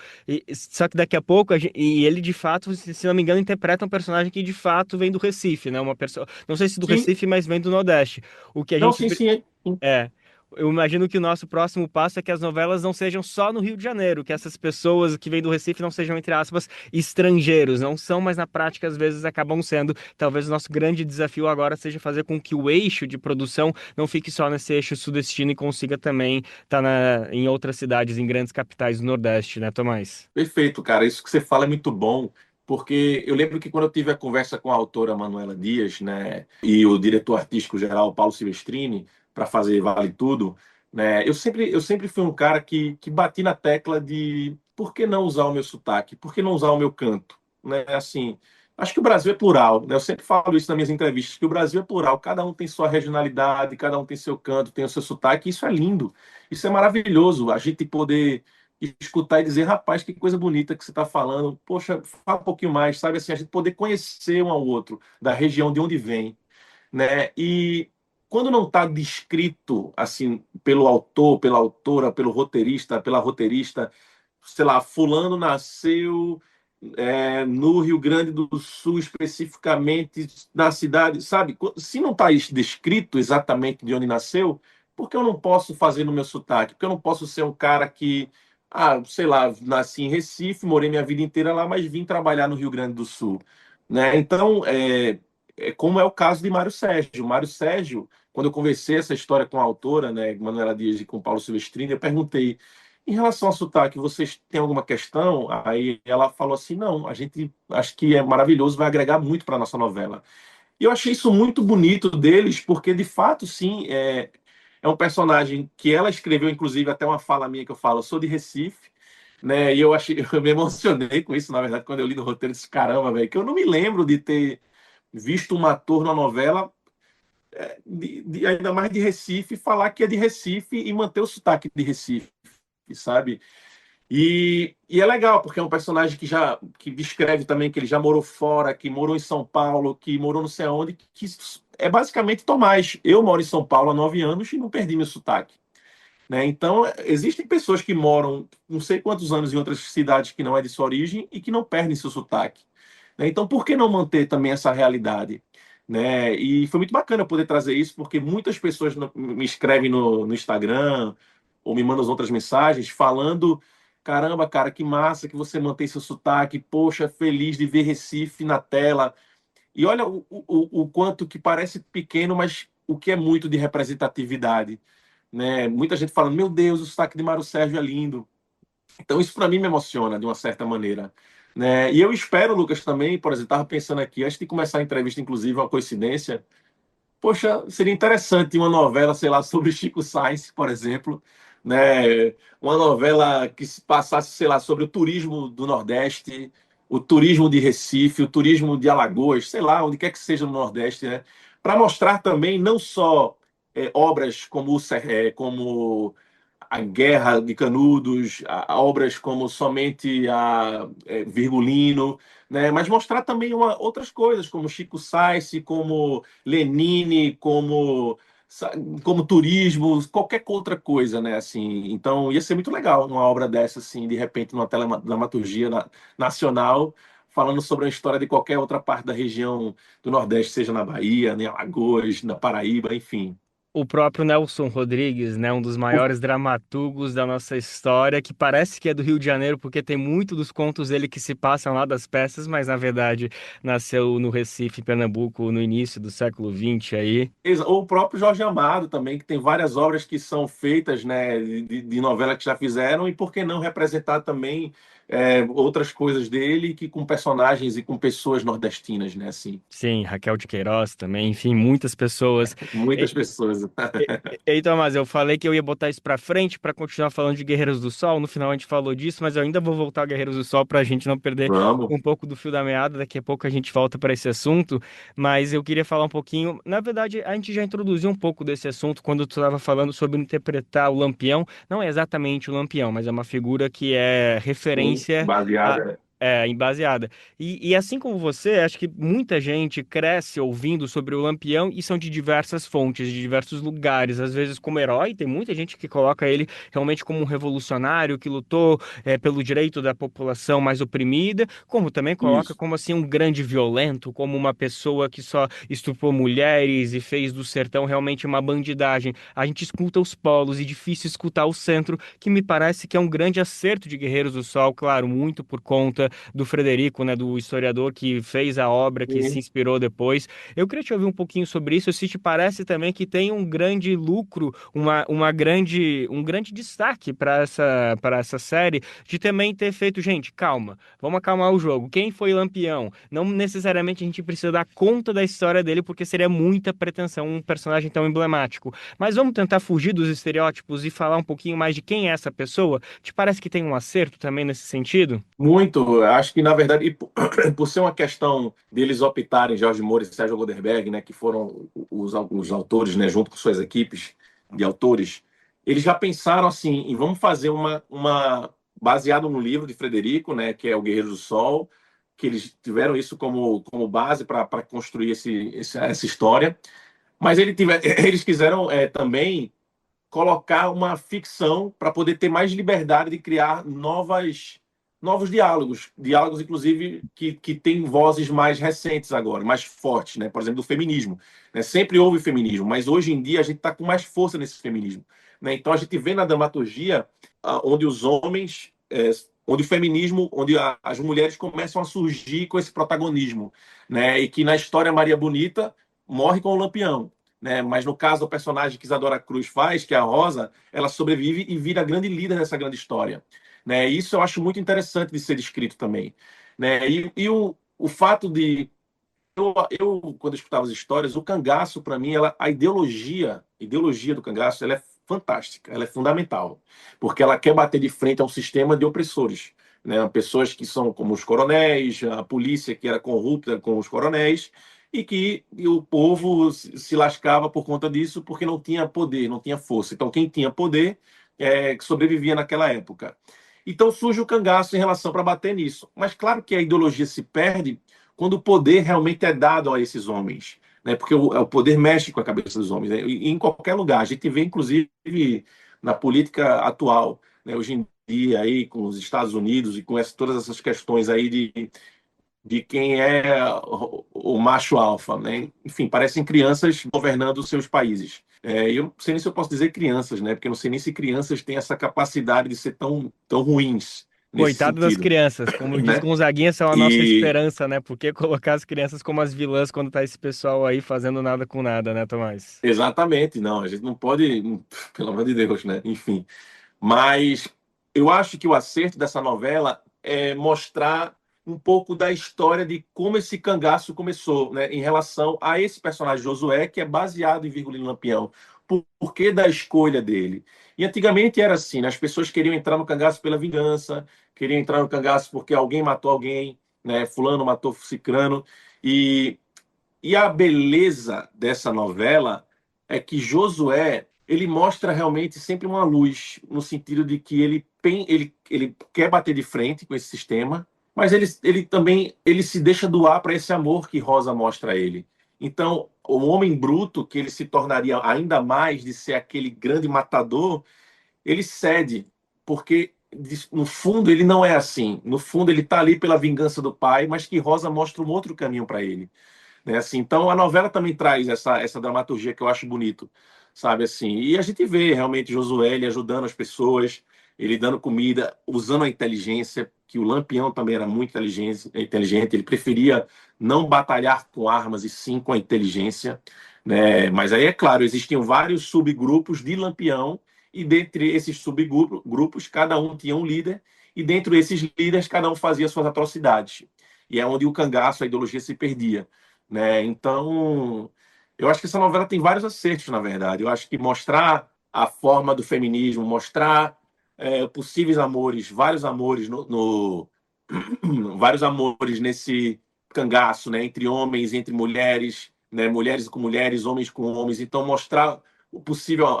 Só que daqui a pouco, e ele de fato, se não me engano, interpreta um personagem que de fato vem do Recife, né? Uma pessoa, não sei se do sim, Recife, mas vem do Nordeste. O que a não, gente sim, sim. é, eu imagino que o nosso próximo passo é que as novelas não sejam só no Rio de Janeiro, que essas pessoas que vêm do Recife não sejam, entre aspas, estrangeiros, não são, mas na prática às vezes acabam sendo. Talvez o nosso grande desafio agora seja fazer com que o eixo de produção não fique só nesse eixo sudestino e consiga também estar em outras cidades, em grandes capitais do Nordeste, né, Tomás? Perfeito, cara. Isso que você fala é muito bom, porque eu lembro que quando eu tive a conversa com a autora Manuela Dias, né, e o diretor artístico geral Paulo Silvestrini, para fazer Vale Tudo, né, eu sempre fui um cara que bati na tecla de por que não usar o meu sotaque? Por que não usar o meu canto? Né? Assim, acho que o Brasil é plural, né? Eu sempre falo isso nas minhas entrevistas, que o Brasil é plural, cada um tem sua regionalidade, cada um tem seu canto, tem o seu sotaque, e isso é lindo, isso é maravilhoso, a gente poder escutar e dizer, rapaz, que coisa bonita que você está falando, poxa, fala um pouquinho mais, sabe, assim, a gente poder conhecer um ao outro, da região de onde vem, né? E quando não está descrito, assim, pelo autor, pela autora, pelo roteirista, pela roteirista, sei lá, fulano nasceu no Rio Grande do Sul, especificamente na cidade, sabe? Se não está descrito exatamente de onde nasceu, por que eu não posso fazer no meu sotaque? Porque eu não posso ser um cara que, sei lá, nasci em Recife, morei minha vida inteira lá, mas vim trabalhar no Rio Grande do Sul, né? Então, como é o caso de Mário Sérgio. Mário Sérgio, quando eu conversei essa história com a autora, né, Manuela Dias e com Paulo Silvestrini, eu perguntei, em relação ao sotaque, vocês têm alguma questão? Aí ela falou assim, não, a gente acho que é maravilhoso, vai agregar muito para a nossa novela. E eu achei isso muito bonito deles, porque de fato, sim, é um personagem que ela escreveu, inclusive, até uma fala minha que eu falo, eu sou de Recife, né? E eu me emocionei com isso, na verdade, quando eu li no roteiro, eu disse, caramba, velho, que eu não me lembro de ter visto um ator na novela, ainda mais de Recife, falar que é de Recife e manter o sotaque de Recife, sabe? E é legal, porque é um personagem que descreve também que ele já morou fora, que morou em São Paulo, que morou não sei aonde, que é basicamente Tomás. Eu moro em São Paulo há 9 anos e não perdi meu sotaque. Né? Então, existem pessoas que moram não sei quantos anos em outras cidades que não é de sua origem e que não perdem seu sotaque. Né? Então, por que não manter também essa realidade? Né? E foi muito bacana poder trazer isso, porque muitas pessoas me escrevem no Instagram ou me mandam outras mensagens falando: caramba, cara, que massa que você mantém seu sotaque, poxa, feliz de ver Recife na tela. E olha o quanto que parece pequeno, mas o que é muito de representatividade. Né? Muita gente falando: meu Deus, o sotaque de Mário Sérgio é lindo. Então, isso para mim me emociona de uma certa maneira. Né? E eu espero, Lucas, também, por exemplo, estava pensando aqui, antes de começar a entrevista, inclusive, uma coincidência. Poxa, seria interessante uma novela, sei lá, sobre Chico Sainz, por exemplo, né? Uma novela que se passasse, sei lá, sobre o turismo do Nordeste, o turismo de Recife, o turismo de Alagoas, sei lá, onde quer que seja no Nordeste, né? Para mostrar também não só obras como a Guerra de Canudos, a obras como somente a Virgulino, né? Mas mostrar também outras coisas, como Chico Sainz, como Lenine, como turismo, qualquer outra coisa, né? Assim, então, ia ser muito legal uma obra dessa, assim, de repente, numa teledramaturgia nacional, falando sobre a história de qualquer outra parte da região do Nordeste, seja na Bahia, em Alagoas, na Paraíba, enfim. O próprio Nelson Rodrigues, né, um dos maiores dramaturgos da nossa história, que parece que é do Rio de Janeiro, porque tem muito dos contos dele que se passam lá das peças, mas na verdade nasceu no Recife, Pernambuco, no início do século XX aí. Ou o próprio Jorge Amado também, que tem várias obras que são feitas, né, de novela que já fizeram, e por que não representar também outras coisas dele que com personagens e com pessoas nordestinas, né, assim. Sim, Raquel de Queiroz também, enfim, muitas pessoas. Muitas pessoas. Então, mas eu falei que eu ia botar isso pra frente pra continuar falando de Guerreiros do Sol. No final a gente falou disso, mas eu ainda vou voltar a Guerreiros do Sol pra gente não perder Vamos. um pouco do fio da meada. Daqui a pouco a gente volta para esse assunto, mas eu queria falar um pouquinho. Na verdade, a gente já introduziu um pouco desse assunto quando tu estava falando sobre interpretar o Lampião. Não é exatamente o Lampião, mas é uma figura que é referência Baseada. baseada. E assim como você, acho que muita gente cresce ouvindo sobre o Lampião e são de diversas fontes, de diversos lugares. Às vezes como herói, tem muita gente que coloca ele realmente como um revolucionário que lutou pelo direito da população mais oprimida, como também coloca Isso. como assim um grande violento, como uma pessoa que só estuprou mulheres e fez do sertão realmente uma bandidagem. A gente escuta os polos e difícil escutar o centro, que me parece que é um grande acerto de Guerreiros do Sol, claro, muito por conta do Frederico, né, do historiador que fez a obra, que se inspirou depois. Eu queria te ouvir um pouquinho sobre isso, se te parece também que tem um grande lucro, um grande destaque para essa série, de também ter feito, gente, calma, vamos acalmar o jogo. Quem foi Lampião? Não necessariamente a gente precisa dar conta da história dele, porque seria muita pretensão um personagem tão emblemático. Mas vamos tentar fugir dos estereótipos e falar um pouquinho mais de quem é essa pessoa? Te parece que tem um acerto também nesse sentido? Muito. Acho que, na verdade, por ser uma questão deles optarem, Jorge Moura e Sérgio Loderberg, né, que foram os autores, né, junto com suas equipes de autores, eles já pensaram assim, em vamos fazer baseado no livro de Frederico, né, que é O Guerreiro do Sol, que eles tiveram isso como base para construir essa história. Mas eles quiseram também colocar uma ficção para poder ter mais liberdade de criar novos diálogos inclusive que têm vozes mais recentes agora, mais fortes, né? Por exemplo, do feminismo, né? Sempre houve feminismo, mas hoje em dia a gente está com mais força nesse feminismo, né? Então a gente vê na dramaturgia onde os homens, onde o feminismo, onde as mulheres começam a surgir com esse protagonismo, né? E que na história Maria Bonita morre com o Lampião, né? Mas no caso do personagem que Isadora Cruz faz, que é a Rosa, ela sobrevive e vira a grande líder dessa grande história, né? Isso eu acho muito interessante de ser descrito também, né? E o fato de quando eu escutava as histórias, o cangaço para mim, a ideologia do cangaço, ela é fantástica, ela é fundamental, porque ela quer bater de frente a um sistema de opressores, né? Pessoas que são como os coronéis, a polícia que era corrupta com os coronéis, e o povo se lascava por conta disso, porque não tinha poder, não tinha força. Então, quem tinha poder que sobrevivia naquela época. Então, surge o cangaço em relação para bater nisso. Mas, claro que a ideologia se perde quando o poder realmente é dado a esses homens, né? Porque o poder mexe com a cabeça dos homens, né? E em qualquer lugar. A gente vê, inclusive, na política atual, né? Hoje em dia, aí, com os Estados Unidos e com todas essas questões aí de quem é o macho alfa, né? Enfim, parecem crianças governando os seus países. Eu não sei nem se eu posso dizer crianças, né? Porque eu não sei nem se crianças têm essa capacidade de ser tão ruins nesse Coitado das sentido, crianças, como diz né? Gonzaguinha, são a nossa E esperança, né? Por que colocar as crianças como as vilãs quando tá esse pessoal aí fazendo nada com nada, né, Tomás? exatamente, não, a gente não pode, pelo amor de Deus, né? Enfim, mas eu acho que o acerto dessa novela é mostrar um pouco da história de como esse cangaço começou, né, em relação a esse personagem Josué, que é baseado em Virgulino Lampião. Por que da escolha dele? E antigamente era assim, né? As pessoas queriam entrar no cangaço pela vingança, queriam entrar no cangaço porque alguém matou alguém, né? Fulano matou Cicrano. E, e a beleza dessa novela é que Josué, ele mostra realmente sempre uma luz, no sentido de que ele quer bater de frente com esse sistema, mas ele também ele se deixa doar para esse amor que Rosa mostra a ele. Então, o homem bruto, que ele se tornaria ainda mais de ser aquele grande matador, ele cede, porque no fundo ele não é assim. No fundo ele está ali pela vingança do pai, mas que Rosa mostra um outro caminho para ele, né? Assim, então a novela também traz essa dramaturgia que eu acho bonito, sabe assim. E a gente vê realmente Josué ele ajudando as pessoas, ele dando comida, usando a inteligência, que o Lampião também era muito inteligente, ele preferia não batalhar com armas e sim com a inteligência, né? Mas aí é claro, existiam vários subgrupos de Lampião e dentre esses subgrupos cada um tinha um líder e dentro desses líderes cada um fazia suas atrocidades. E é onde o cangaço, a ideologia se perdia, né? Então, eu acho que essa novela tem vários acertos, na verdade. Eu acho que mostrar a forma do feminismo, mostrar possíveis amores, vários amores vários amores nesse cangaço, né? Entre homens, entre mulheres, né? Mulheres com mulheres, homens com homens. Então, mostrar o possível.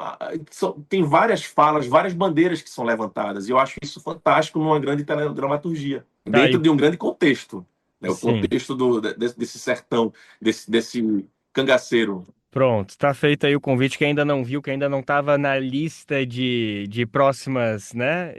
Tem várias falas, várias bandeiras que são levantadas. E eu acho isso fantástico numa grande dramaturgia, Tá aí. dentro de um grande contexto. Né, o Sim. contexto desse sertão, desse cangaceiro. Pronto, tá feito aí o convite. Quem ainda não viu, que ainda não estava na lista de próximas, né?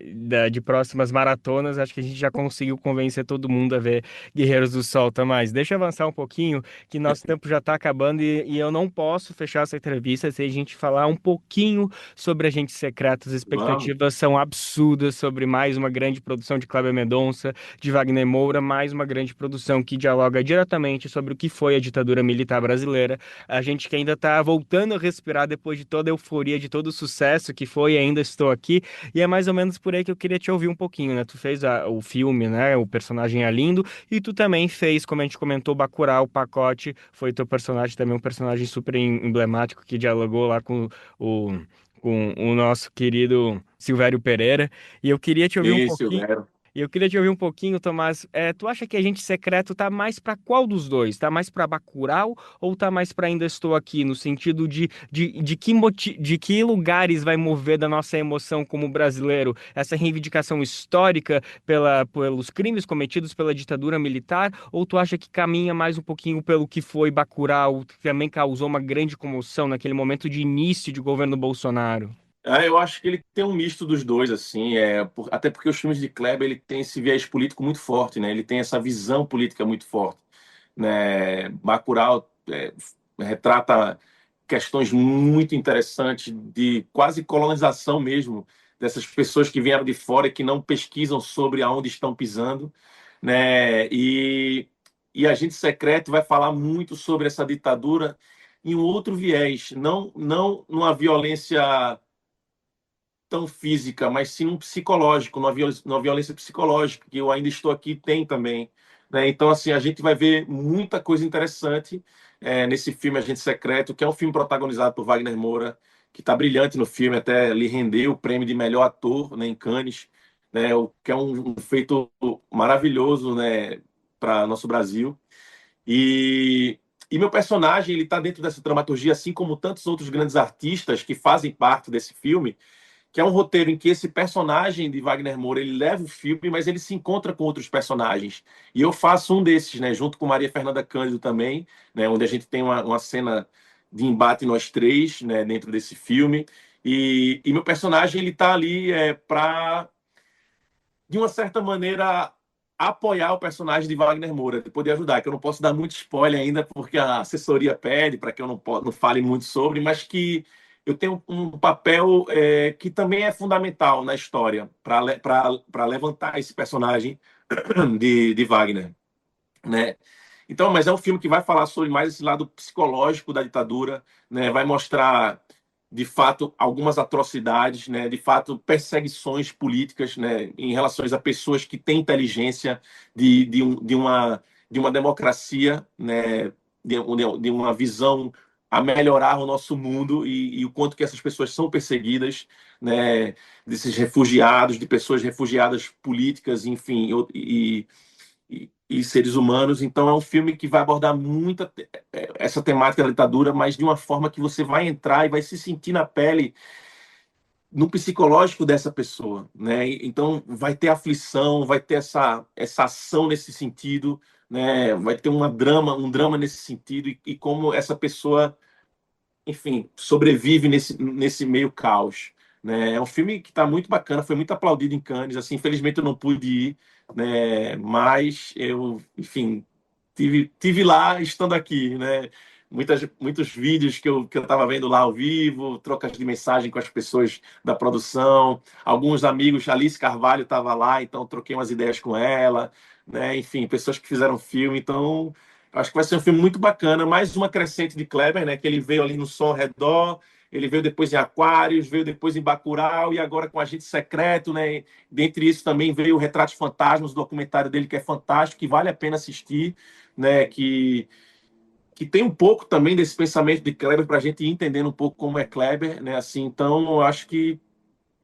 De próximas maratonas, acho que a gente já conseguiu convencer todo mundo a ver Guerreiros do Sol, Tamás. Deixa eu avançar um pouquinho, que nosso tempo já está acabando e eu não posso fechar essa entrevista sem a gente falar um pouquinho sobre Agentes Secretos. As Vamos. expectativas são absurdas sobre mais uma grande produção de Kleber Mendonça, de Wagner Moura, mais uma grande produção que dialoga diretamente sobre o que foi a ditadura militar brasileira. A gente que ainda está voltando a respirar depois de toda a euforia, de todo o sucesso que foi e ainda estou aqui. E é mais ou menos por aí que eu queria te ouvir um pouquinho, né? Tu fez o filme, né? O personagem é lindo. E tu também fez, como a gente comentou, Bacurau, o Pacote. Foi teu personagem também, um personagem super emblemático que dialogou lá o, com o nosso querido Silvério Pereira. E eu queria te ouvir um Isso, pouquinho. Vero. E eu queria te ouvir um pouquinho, Tomás. Tu acha que Agente Secreto tá mais para qual dos dois? Tá mais para Bacurau ou tá mais para Ainda Estou Aqui? No sentido de que lugares vai mover da nossa emoção como brasileiro essa reivindicação histórica pelos crimes cometidos pela ditadura militar? Ou tu acha que caminha mais um pouquinho pelo que foi Bacurau, que também causou uma grande comoção naquele momento de início de governo Bolsonaro? Eu acho que ele tem um misto dos dois, assim, até porque os filmes de Kleber ele tem esse viés político muito forte, né? Ele tem essa visão política muito forte, né? Bacurau retrata questões muito interessantes de quase colonização mesmo dessas pessoas que vieram de fora e que não pesquisam sobre aonde estão pisando, né? E Agente Secreto vai falar muito sobre essa ditadura em um outro viés, não numa violência tão física, mas sim um psicológico, numa violência psicológica, que eu ainda estou aqui, tem também. Né? Então, assim, a gente vai ver muita coisa interessante nesse filme Agente Secreto, que é um filme protagonizado por Wagner Moura, que está brilhante no filme, até lhe rendeu o prêmio de melhor ator, né, em Cannes, né, o que é um feito maravilhoso, né, para nosso Brasil. E meu personagem, ele está dentro dessa dramaturgia, assim como tantos outros grandes artistas que fazem parte desse filme, que é um roteiro em que esse personagem de Wagner Moura ele leva o filme, mas ele se encontra com outros personagens. E eu faço um desses, né, junto com Maria Fernanda Cândido também, né, onde a gente tem uma cena de embate nós três, né, dentro desse filme. E meu personagem ele está ali para, de uma certa maneira, apoiar o personagem de Wagner Moura, de poder ajudar, que eu não posso dar muito spoiler ainda, porque a assessoria pede para que eu não fale muito sobre, mas que eu tenho um papel que também é fundamental na história, para levantar esse personagem de Wagner. Né? Então, mas é um filme que vai falar sobre mais esse lado psicológico da ditadura, né? Vai mostrar de fato algumas atrocidades, né? De fato perseguições políticas, né? Em relação a pessoas que têm inteligência de uma democracia, né? De uma visão a melhorar o nosso mundo e o quanto que essas pessoas são perseguidas, né? Desses refugiados, de pessoas refugiadas políticas, enfim, e seres humanos. Então é um filme que vai abordar muito essa temática da ditadura, mas de uma forma que você vai entrar e vai se sentir na pele, no psicológico dessa pessoa, né? Então vai ter aflição, vai ter essa ação nesse sentido, né? Vai ter um drama nesse sentido e como essa pessoa, enfim, sobrevive nesse meio caos. Né? É um filme que está muito bacana, foi muito aplaudido em Cannes. Assim, infelizmente eu não pude ir, né? Mas eu, enfim, tive lá estando aqui. Né? Muitos vídeos que eu estava vendo lá ao vivo, trocas de mensagem com as pessoas da produção, alguns amigos, Alice Carvalho estava lá, então troquei umas ideias com ela. Né? Enfim, pessoas que fizeram filme, então acho que vai ser um filme muito bacana, mais uma crescente de Kleber, né? Que ele veio ali no Som ao Redor, ele veio depois em Aquários, veio depois em Bacurau e agora com Agente Secreto, né? Dentre isso também veio o Retratos Fantasmas, o documentário dele que é fantástico, que vale a pena assistir, né? Que tem um pouco também desse pensamento de Kleber para a gente ir entendendo um pouco como é Kleber, né? Assim, então eu acho que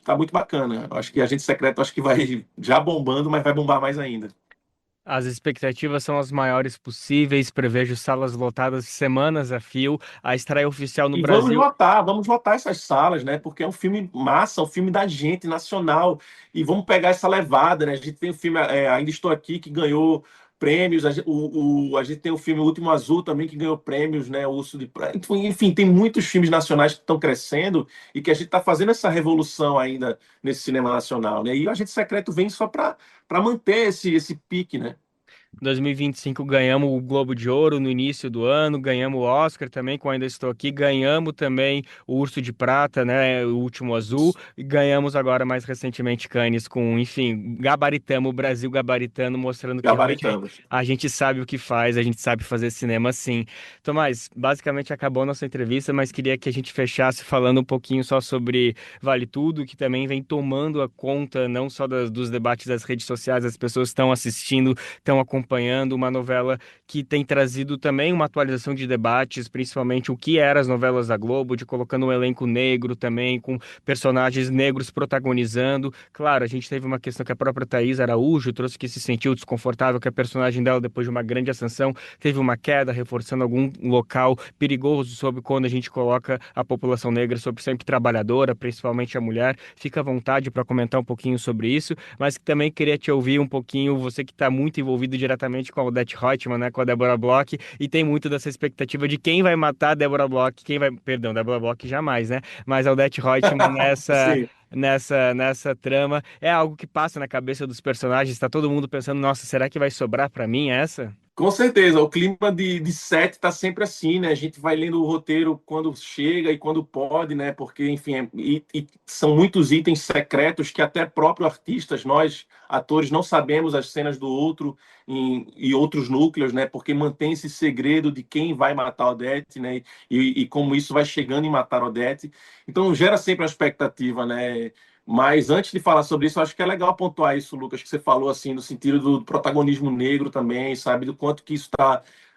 tá muito bacana. Eu acho que Agente Secreto acho que vai já bombando, mas vai bombar mais ainda. As expectativas são as maiores possíveis, prevejo salas lotadas semanas a fio. A estreia oficial no E Brasil. vamos lotar essas salas, né? Porque é um filme massa, um filme da gente, nacional. E vamos pegar essa levada, né? A gente tem o filme Ainda Estou Aqui, que ganhou prêmios. A gente tem o filme O Último Azul também, que ganhou prêmios, né? O Urso de Prata. Enfim, tem muitos filmes nacionais que estão crescendo e que a gente está fazendo essa revolução ainda nesse cinema nacional, né? E o Agente Secreto vem só para manter esse pique, né? 2025 ganhamos o Globo de Ouro no início do ano, ganhamos o Oscar também, com Ainda Estou Aqui, ganhamos também o Urso de Prata, né, o Último Azul, e ganhamos agora mais recentemente Cannes com, enfim, gabaritamos, o Brasil gabaritando, mostrando que realmente Gabaritamos. a gente sabe o que faz, a gente sabe fazer cinema sim. Tomás, basicamente acabou a nossa entrevista, mas queria que a gente fechasse falando um pouquinho só sobre Vale Tudo, que também vem tomando a conta não só dos debates das redes sociais, as pessoas estão assistindo, estão acompanhando uma novela que tem trazido também uma atualização de debates, principalmente o que eram as novelas da Globo, de colocando um elenco negro também, com personagens negros protagonizando. Claro, a gente teve uma questão que a própria Thaís Araújo trouxe, que se sentiu desconfortável, que a personagem dela, depois de uma grande ascensão, teve uma queda, reforçando algum local perigoso sobre quando a gente coloca a população negra, sobre sempre trabalhadora, principalmente a mulher. Fica à vontade para comentar um pouquinho sobre isso, mas também queria te ouvir um pouquinho, você que está muito envolvido diretamente com a Odete Roitman, né, com a Débora Bloch, e tem muito dessa expectativa de quem vai matar a Débora Bloch, Débora Bloch jamais, né, mas a Odete Roitman nessa trama, é algo que passa na cabeça dos personagens, está todo mundo pensando, nossa, será que vai sobrar para mim essa? Com certeza, o clima de set está sempre assim, né? A gente vai lendo o roteiro quando chega e quando pode, né? Porque, enfim, são muitos itens secretos que até próprios artistas, nós, atores, não sabemos as cenas do outro e outros núcleos, né? Porque mantém esse segredo de quem vai matar a Odete, né? E como isso vai chegando em matar a Odete. Então, gera sempre uma expectativa, né? Mas antes de falar sobre isso, eu acho que é legal pontuar isso, Lucas, que você falou assim, no sentido do protagonismo negro também, sabe, do quanto que isso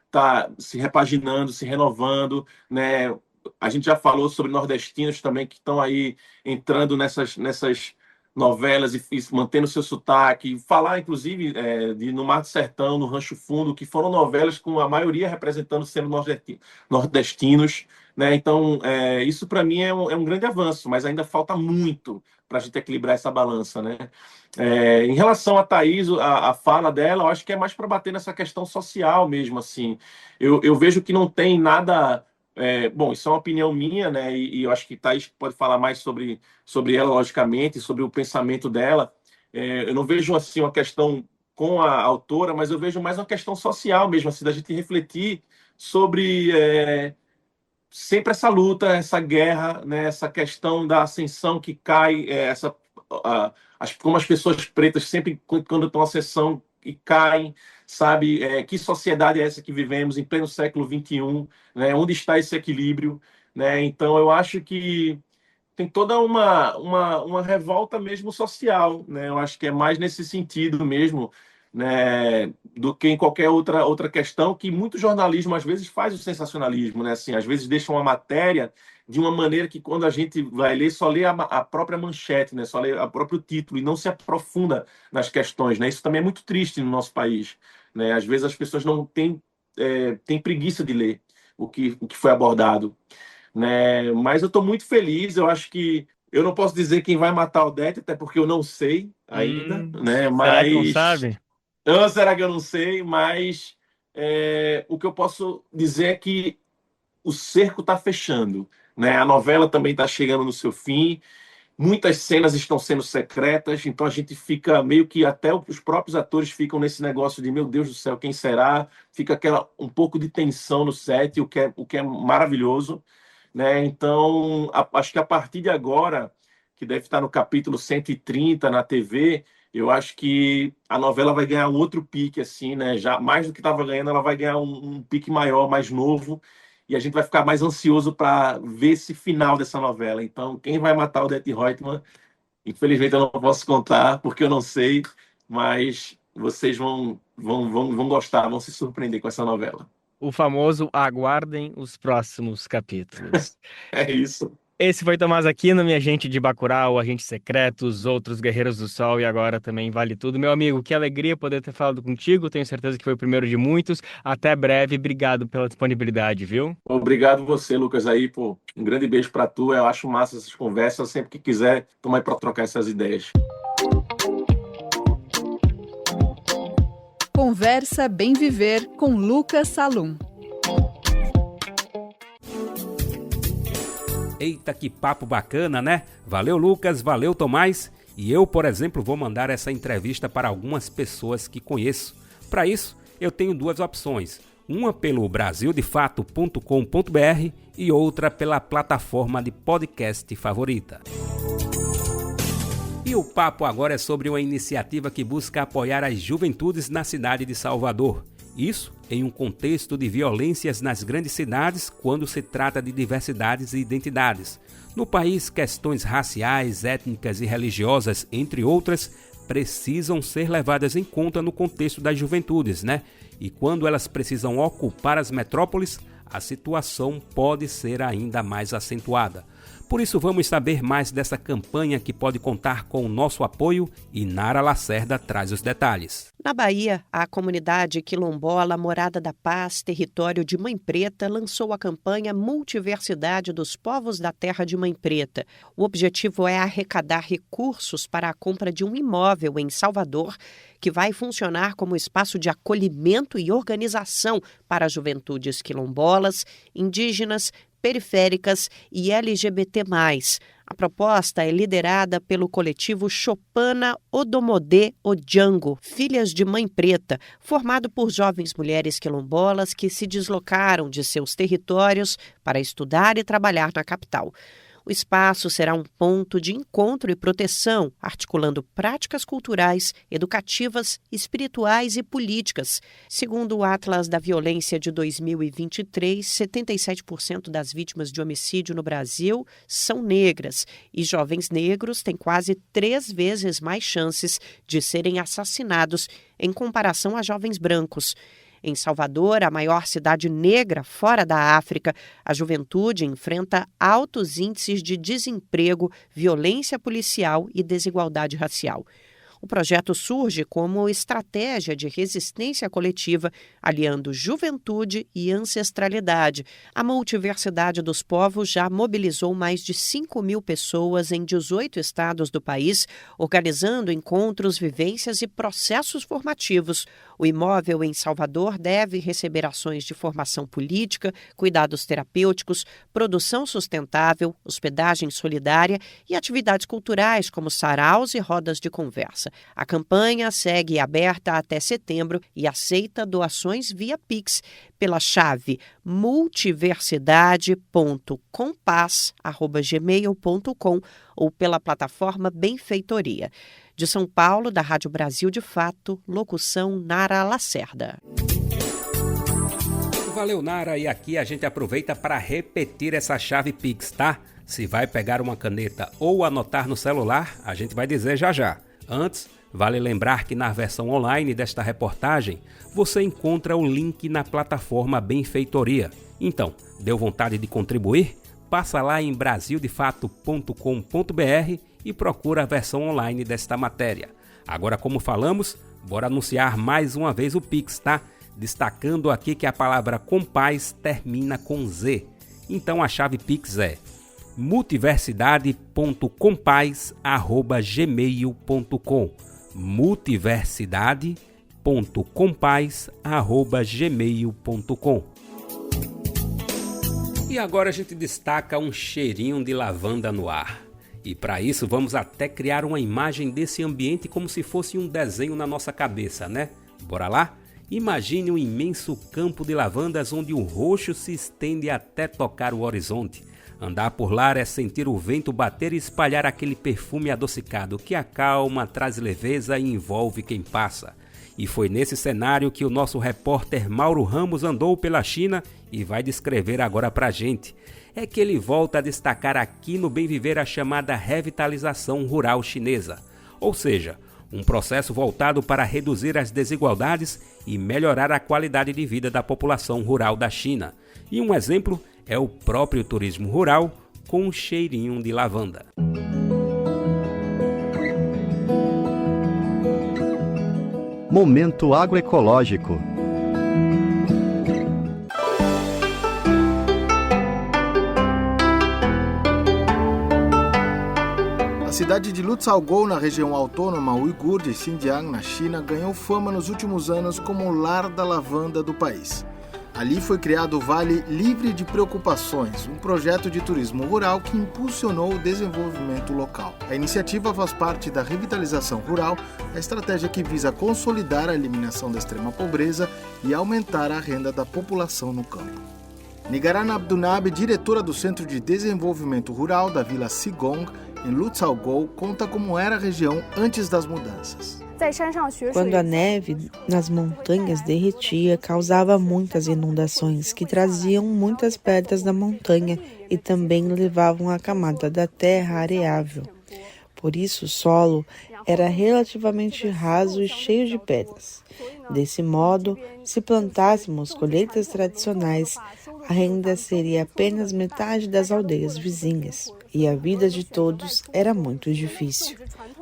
tá se repaginando, se renovando, né? A gente já falou sobre nordestinos também que estão aí entrando nessas novelas e mantendo seu sotaque, falar inclusive de No Mar do Sertão, No Rancho Fundo, que foram novelas com a maioria representando sendo nordestinos, né? Então, isso para mim é um grande avanço, mas ainda falta muito para a gente equilibrar essa balança, né? Em relação a Thaís, a fala dela, eu acho que é mais para bater nessa questão social mesmo, assim. Eu vejo que não tem nada... bom, isso é uma opinião minha, né? E eu acho que Thaís pode falar mais sobre ela, logicamente, sobre o pensamento dela. Eu não vejo, assim, uma questão com a autora, mas eu vejo mais uma questão social mesmo, assim, da gente refletir sobre... sempre essa luta, essa guerra, né, essa questão da ascensão que cai, como as pessoas pretas sempre, quando estão em ascensão, e caem, sabe? Que sociedade é essa que vivemos em pleno século XXI? Né? Onde está esse equilíbrio? Né? Então, eu acho que tem toda uma revolta mesmo social, né? Eu acho que é mais nesse sentido mesmo, né, do que em qualquer outra questão, que muito jornalismo às vezes faz o sensacionalismo, né? Assim, às vezes deixa uma matéria de uma maneira que quando a gente vai ler, só lê a própria manchete, né? Só lê o próprio título e não se aprofunda nas questões, né? Isso também é muito triste no nosso país, né? Às vezes as pessoas não têm preguiça de ler o que foi abordado, né? Mas eu estou muito feliz, eu acho que eu não posso dizer quem vai matar o Odete, até porque eu não sei ainda, né? Será que não sabe? Será que eu não sei? Mas o que eu posso dizer é que o cerco está fechando, né? A novela também está chegando no seu fim, muitas cenas estão sendo secretas, então a gente fica meio que até os próprios atores ficam nesse negócio de meu Deus do céu, quem será? Fica um pouco de tensão no set, o que é maravilhoso, né? Então, acho que a partir de agora, que deve estar no capítulo 130 na TV, eu acho que a novela vai ganhar um outro pique, assim, né? Já mais do que estava ganhando, ela vai ganhar um pique maior, mais novo, e a gente vai ficar mais ansioso para ver esse final dessa novela. Então, quem vai matar o Odete Roitman, infelizmente eu não posso contar, porque eu não sei, mas vocês vão gostar, vão se surpreender com essa novela. O famoso aguardem os próximos capítulos. É isso. Esse foi Tomás Aquino, minha gente de Bacurau, Agente Secreto, os outros Guerreiros do Sol e agora também Vale Tudo. Meu amigo, que alegria poder ter falado contigo, tenho certeza que foi o primeiro de muitos. Até breve, obrigado pela disponibilidade, viu? Obrigado você, Lucas, aí, pô. Um grande beijo para tu, eu acho massa essas conversas, sempre que quiser, toma aí para trocar essas ideias. Conversa Bem Viver com Lucas Salum. Eita, que papo bacana, né? Valeu, Lucas, valeu, Tomás. E eu, por exemplo, vou mandar essa entrevista para algumas pessoas que conheço. Para isso, eu tenho duas opções. Uma pelo brasildefato.com.br e outra pela plataforma de podcast favorita. E o papo agora é sobre uma iniciativa que busca apoiar as juventudes na cidade de Salvador. Isso em um contexto de violências nas grandes cidades quando se trata de diversidades e identidades. No país, questões raciais, étnicas e religiosas, entre outras, precisam ser levadas em conta no contexto das juventudes, né? E quando elas precisam ocupar as metrópoles, a situação pode ser ainda mais acentuada. Por isso, vamos saber mais dessa campanha que pode contar com o nosso apoio e Nara Lacerda traz os detalhes. Na Bahia, a comunidade quilombola Morada da Paz, território de Mãe Preta, lançou a campanha Multiversidade dos Povos da Terra de Mãe Preta. O objetivo é arrecadar recursos para a compra de um imóvel em Salvador, que vai funcionar como espaço de acolhimento e organização para juventudes quilombolas, indígenas, periféricas e LGBT+. A proposta é liderada pelo coletivo Chopana Odomodê Odjango, Filhas de Mãe Preta, formado por jovens mulheres quilombolas que se deslocaram de seus territórios para estudar e trabalhar na capital. O espaço será um ponto de encontro e proteção, articulando práticas culturais, educativas, espirituais e políticas. Segundo o Atlas da Violência de 2023, 77% das vítimas de homicídio no Brasil são negras e jovens negros têm quase 3 vezes mais chances de serem assassinados em comparação a jovens brancos. Em Salvador, a maior cidade negra fora da África, a juventude enfrenta altos índices de desemprego, violência policial e desigualdade racial. O projeto surge como estratégia de resistência coletiva, aliando juventude e ancestralidade. A Multiversidade dos Povos já mobilizou mais de 5.000 pessoas em 18 estados do país, organizando encontros, vivências e processos formativos. O imóvel em Salvador deve receber ações de formação política, cuidados terapêuticos, produção sustentável, hospedagem solidária e atividades culturais como saraus e rodas de conversa. A campanha segue aberta até setembro e aceita doações via Pix pela chave multiversidade.compas@gmail.com ou pela plataforma Benfeitoria. De São Paulo, da Rádio Brasil de Fato, locução Nara Lacerda. Valeu, Nara, e aqui a gente aproveita para repetir essa chave Pix, tá? Se vai pegar uma caneta ou anotar no celular, a gente vai dizer já já. Antes, vale lembrar que na versão online desta reportagem, você encontra o link na plataforma Benfeitoria. Então, deu vontade de contribuir? Passa lá em brasildefato.com.br e procura a versão online desta matéria. Agora, como falamos, bora anunciar mais uma vez o Pix, tá? Destacando aqui que a palavra compaz termina com Z. Então a chave Pix é multiversidade.compaz@gmail.com multiversidade.compaz@gmail.com. E agora a gente destaca um cheirinho de lavanda no ar. E para isso vamos até criar uma imagem desse ambiente como se fosse um desenho na nossa cabeça, né? Bora lá? Imagine um imenso campo de lavandas onde o roxo se estende até tocar o horizonte. Andar por lá é sentir o vento bater e espalhar aquele perfume adocicado que acalma, traz leveza e envolve quem passa. E foi nesse cenário que o nosso repórter Mauro Ramos andou pela China e vai descrever agora pra gente. É que ele volta a destacar aqui no Bem Viver a chamada revitalização rural chinesa. Ou seja, um processo voltado para reduzir as desigualdades e melhorar a qualidade de vida da população rural da China. E um exemplo é o próprio turismo rural com um cheirinho de lavanda. Momento agroecológico. cidade de Lutzaogou, na região autônoma uigur de Xinjiang, na China, ganhou fama nos últimos anos como o lar da lavanda do país. Ali foi criado o Vale Livre de Preocupações, um projeto de turismo rural que impulsionou o desenvolvimento local. A iniciativa faz parte da revitalização rural, a estratégia que visa consolidar a eliminação da extrema pobreza e aumentar a renda da população no campo. Nigarana Abdunab, diretora do Centro de Desenvolvimento Rural da Vila Sigong, em Lutzaogou, conta como era a região antes das mudanças. Quando a neve nas montanhas derretia, causava muitas inundações que traziam muitas pedras da montanha e também levavam a camada da terra areável. Por isso, o solo era relativamente raso e cheio de pedras. Desse modo, se plantássemos colheitas tradicionais, a renda seria apenas metade das aldeias vizinhas, e a vida de todos era muito difícil.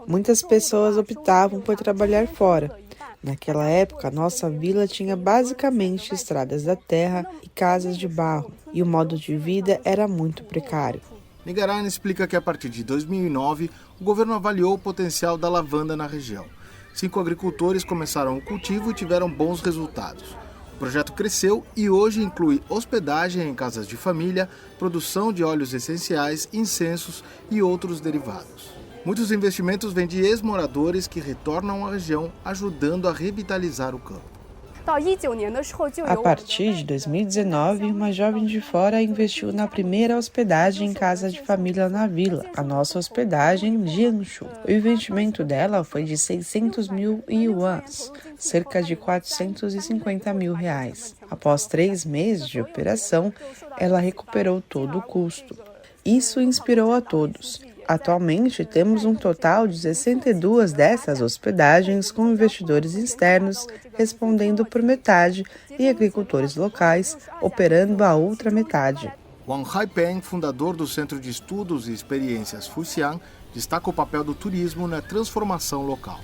Muitas pessoas optavam por trabalhar fora. Naquela época, nossa vila tinha basicamente estradas da terra e casas de barro, e o modo de vida era muito precário. Nigarana explica que a partir de 2009, o governo avaliou o potencial da lavanda na região. 5 agricultores começaram o cultivo e tiveram bons resultados. O projeto cresceu e hoje inclui hospedagem em casas de família, produção de óleos essenciais, incensos e outros derivados. Muitos investimentos vêm de ex-moradores que retornam à região, ajudando a revitalizar o campo. A partir de 2019, uma jovem de fora investiu na primeira hospedagem em casa de família na vila, a nossa hospedagem Jianshu. O investimento dela foi de 600 mil yuans, cerca de 450 mil reais. Após 3 meses de operação, ela recuperou todo o custo. Isso inspirou a todos. Atualmente, temos um total de 62 dessas hospedagens com investidores externos respondendo por metade e agricultores locais operando a outra metade. Wang Haipeng, fundador do Centro de Estudos e Experiências Fuxiang, destaca o papel do turismo na transformação local.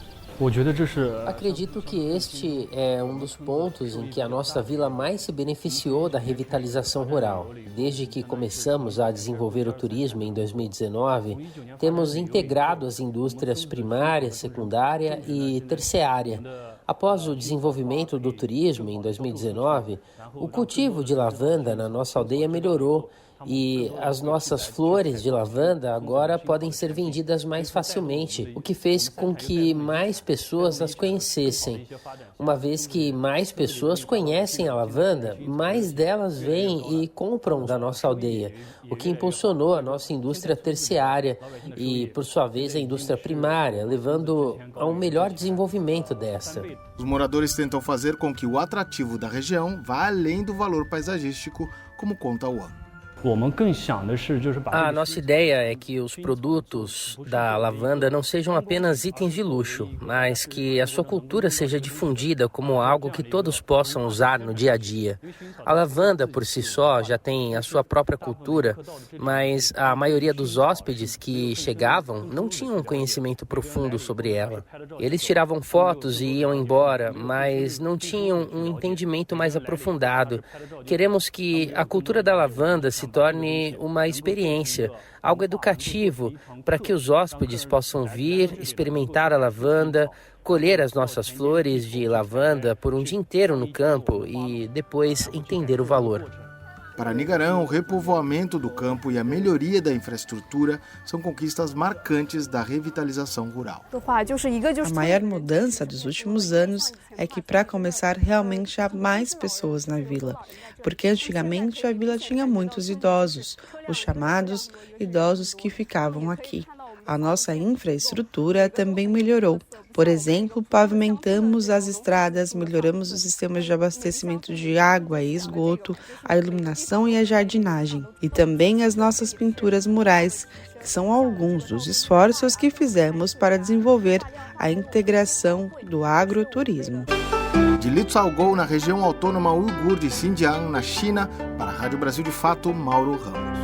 Acredito que este é um dos pontos em que a nossa vila mais se beneficiou da revitalização rural. Desde que começamos a desenvolver o turismo em 2019, temos integrado as indústrias primária, secundária e terciária. Após o desenvolvimento do turismo em 2019, o cultivo de lavanda na nossa aldeia melhorou e as nossas flores de lavanda agora podem ser vendidas mais facilmente, o que fez com que mais pessoas as conhecessem. Uma vez que mais pessoas conhecem a lavanda, mais delas vêm e compram da nossa aldeia, o que impulsionou a nossa indústria terciária e, por sua vez, a indústria primária, levando a um melhor desenvolvimento dessa. Os moradores tentam fazer com que o atrativo da região vá além do valor paisagístico, como conta o Wang. A nossa ideia é que os produtos da lavanda não sejam apenas itens de luxo, mas que a sua cultura seja difundida como algo que todos possam usar no dia a dia. A lavanda, por si só, já tem a sua própria cultura, mas a maioria dos hóspedes que chegavam não tinham um conhecimento profundo sobre ela. Eles tiravam fotos e iam embora, mas não tinham um entendimento mais aprofundado. Queremos que a cultura da lavanda se torne uma experiência, algo educativo, para que os hóspedes possam vir, experimentar a lavanda, colher as nossas flores de lavanda por um dia inteiro no campo e depois entender o valor. Para Nigarã, o repovoamento do campo e a melhoria da infraestrutura são conquistas marcantes da revitalização rural. A maior mudança dos últimos anos é que, para começar, realmente há mais pessoas na vila, porque antigamente a vila tinha muitos idosos, os chamados idosos que ficavam aqui. A nossa infraestrutura também melhorou. Por exemplo, pavimentamos as estradas, melhoramos os sistemas de abastecimento de água e esgoto, a iluminação e a jardinagem. E também as nossas pinturas murais, que são alguns dos esforços que fizemos para desenvolver a integração do agroturismo. De Lutzaogou, na região autônoma uigur de Xinjiang, na China, para a Rádio Brasil de Fato, Mauro Ramos.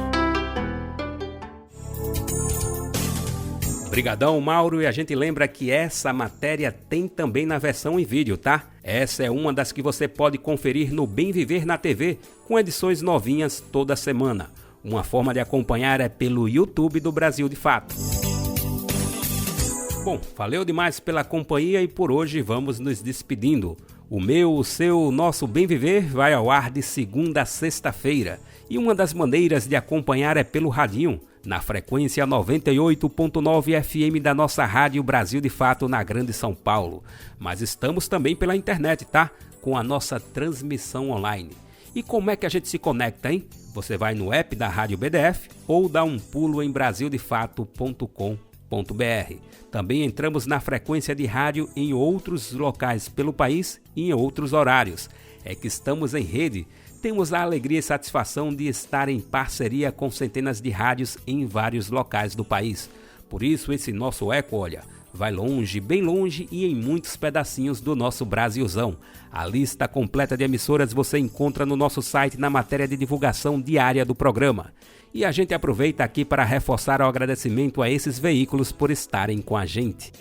Brigadão, Mauro, e a gente lembra que essa matéria tem também na versão em vídeo, tá? Essa é uma das que você pode conferir no Bem Viver na TV, com edições novinhas toda semana. Uma forma de acompanhar é pelo YouTube do Brasil de Fato. Bom, valeu demais pela companhia e por hoje vamos nos despedindo. O meu, o seu, o nosso Bem Viver vai ao ar de segunda a sexta-feira. E uma das maneiras de acompanhar é pelo radinho, na frequência 98.9 FM da nossa Rádio Brasil de Fato na Grande São Paulo. Mas estamos também pela internet, tá? Com a nossa transmissão online. E como é que a gente se conecta, hein? Você vai no app da Rádio BDF ou dá um pulo em brasildefato.com.br. Também entramos na frequência de rádio em outros locais pelo país e em outros horários. É que estamos em rede. Temos a alegria e satisfação de estar em parceria com centenas de rádios em vários locais do país. Por isso, esse nosso eco, olha, vai longe, bem longe e em muitos pedacinhos do nosso Brasilzão. A lista completa de emissoras você encontra no nosso site na matéria de divulgação diária do programa. E a gente aproveita aqui para reforçar o agradecimento a esses veículos por estarem com a gente.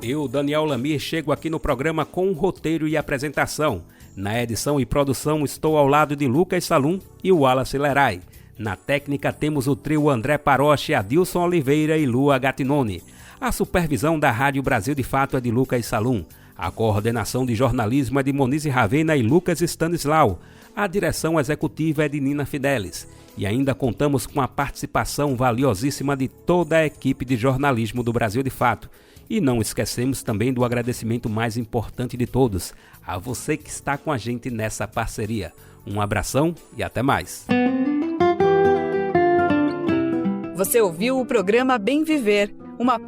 Eu, Daniel Lamir, chego aqui no programa com um roteiro e apresentação. Na edição e produção estou ao lado de Lucas Salum e Wallace Leray. Na técnica temos o trio André Paroche, Adilson Oliveira e Lua Gattinoni. A supervisão da Rádio Brasil de Fato é de Lucas Salum. A coordenação de jornalismo é de Monize Ravena e Lucas Stanislau. A direção executiva é de Nina Fidelis. E ainda contamos com a participação valiosíssima de toda a equipe de jornalismo do Brasil de Fato. E não esquecemos também do agradecimento mais importante de todos, a você que está com a gente nessa parceria. Um abração e até mais. Você ouviu o programa Bem Viver, uma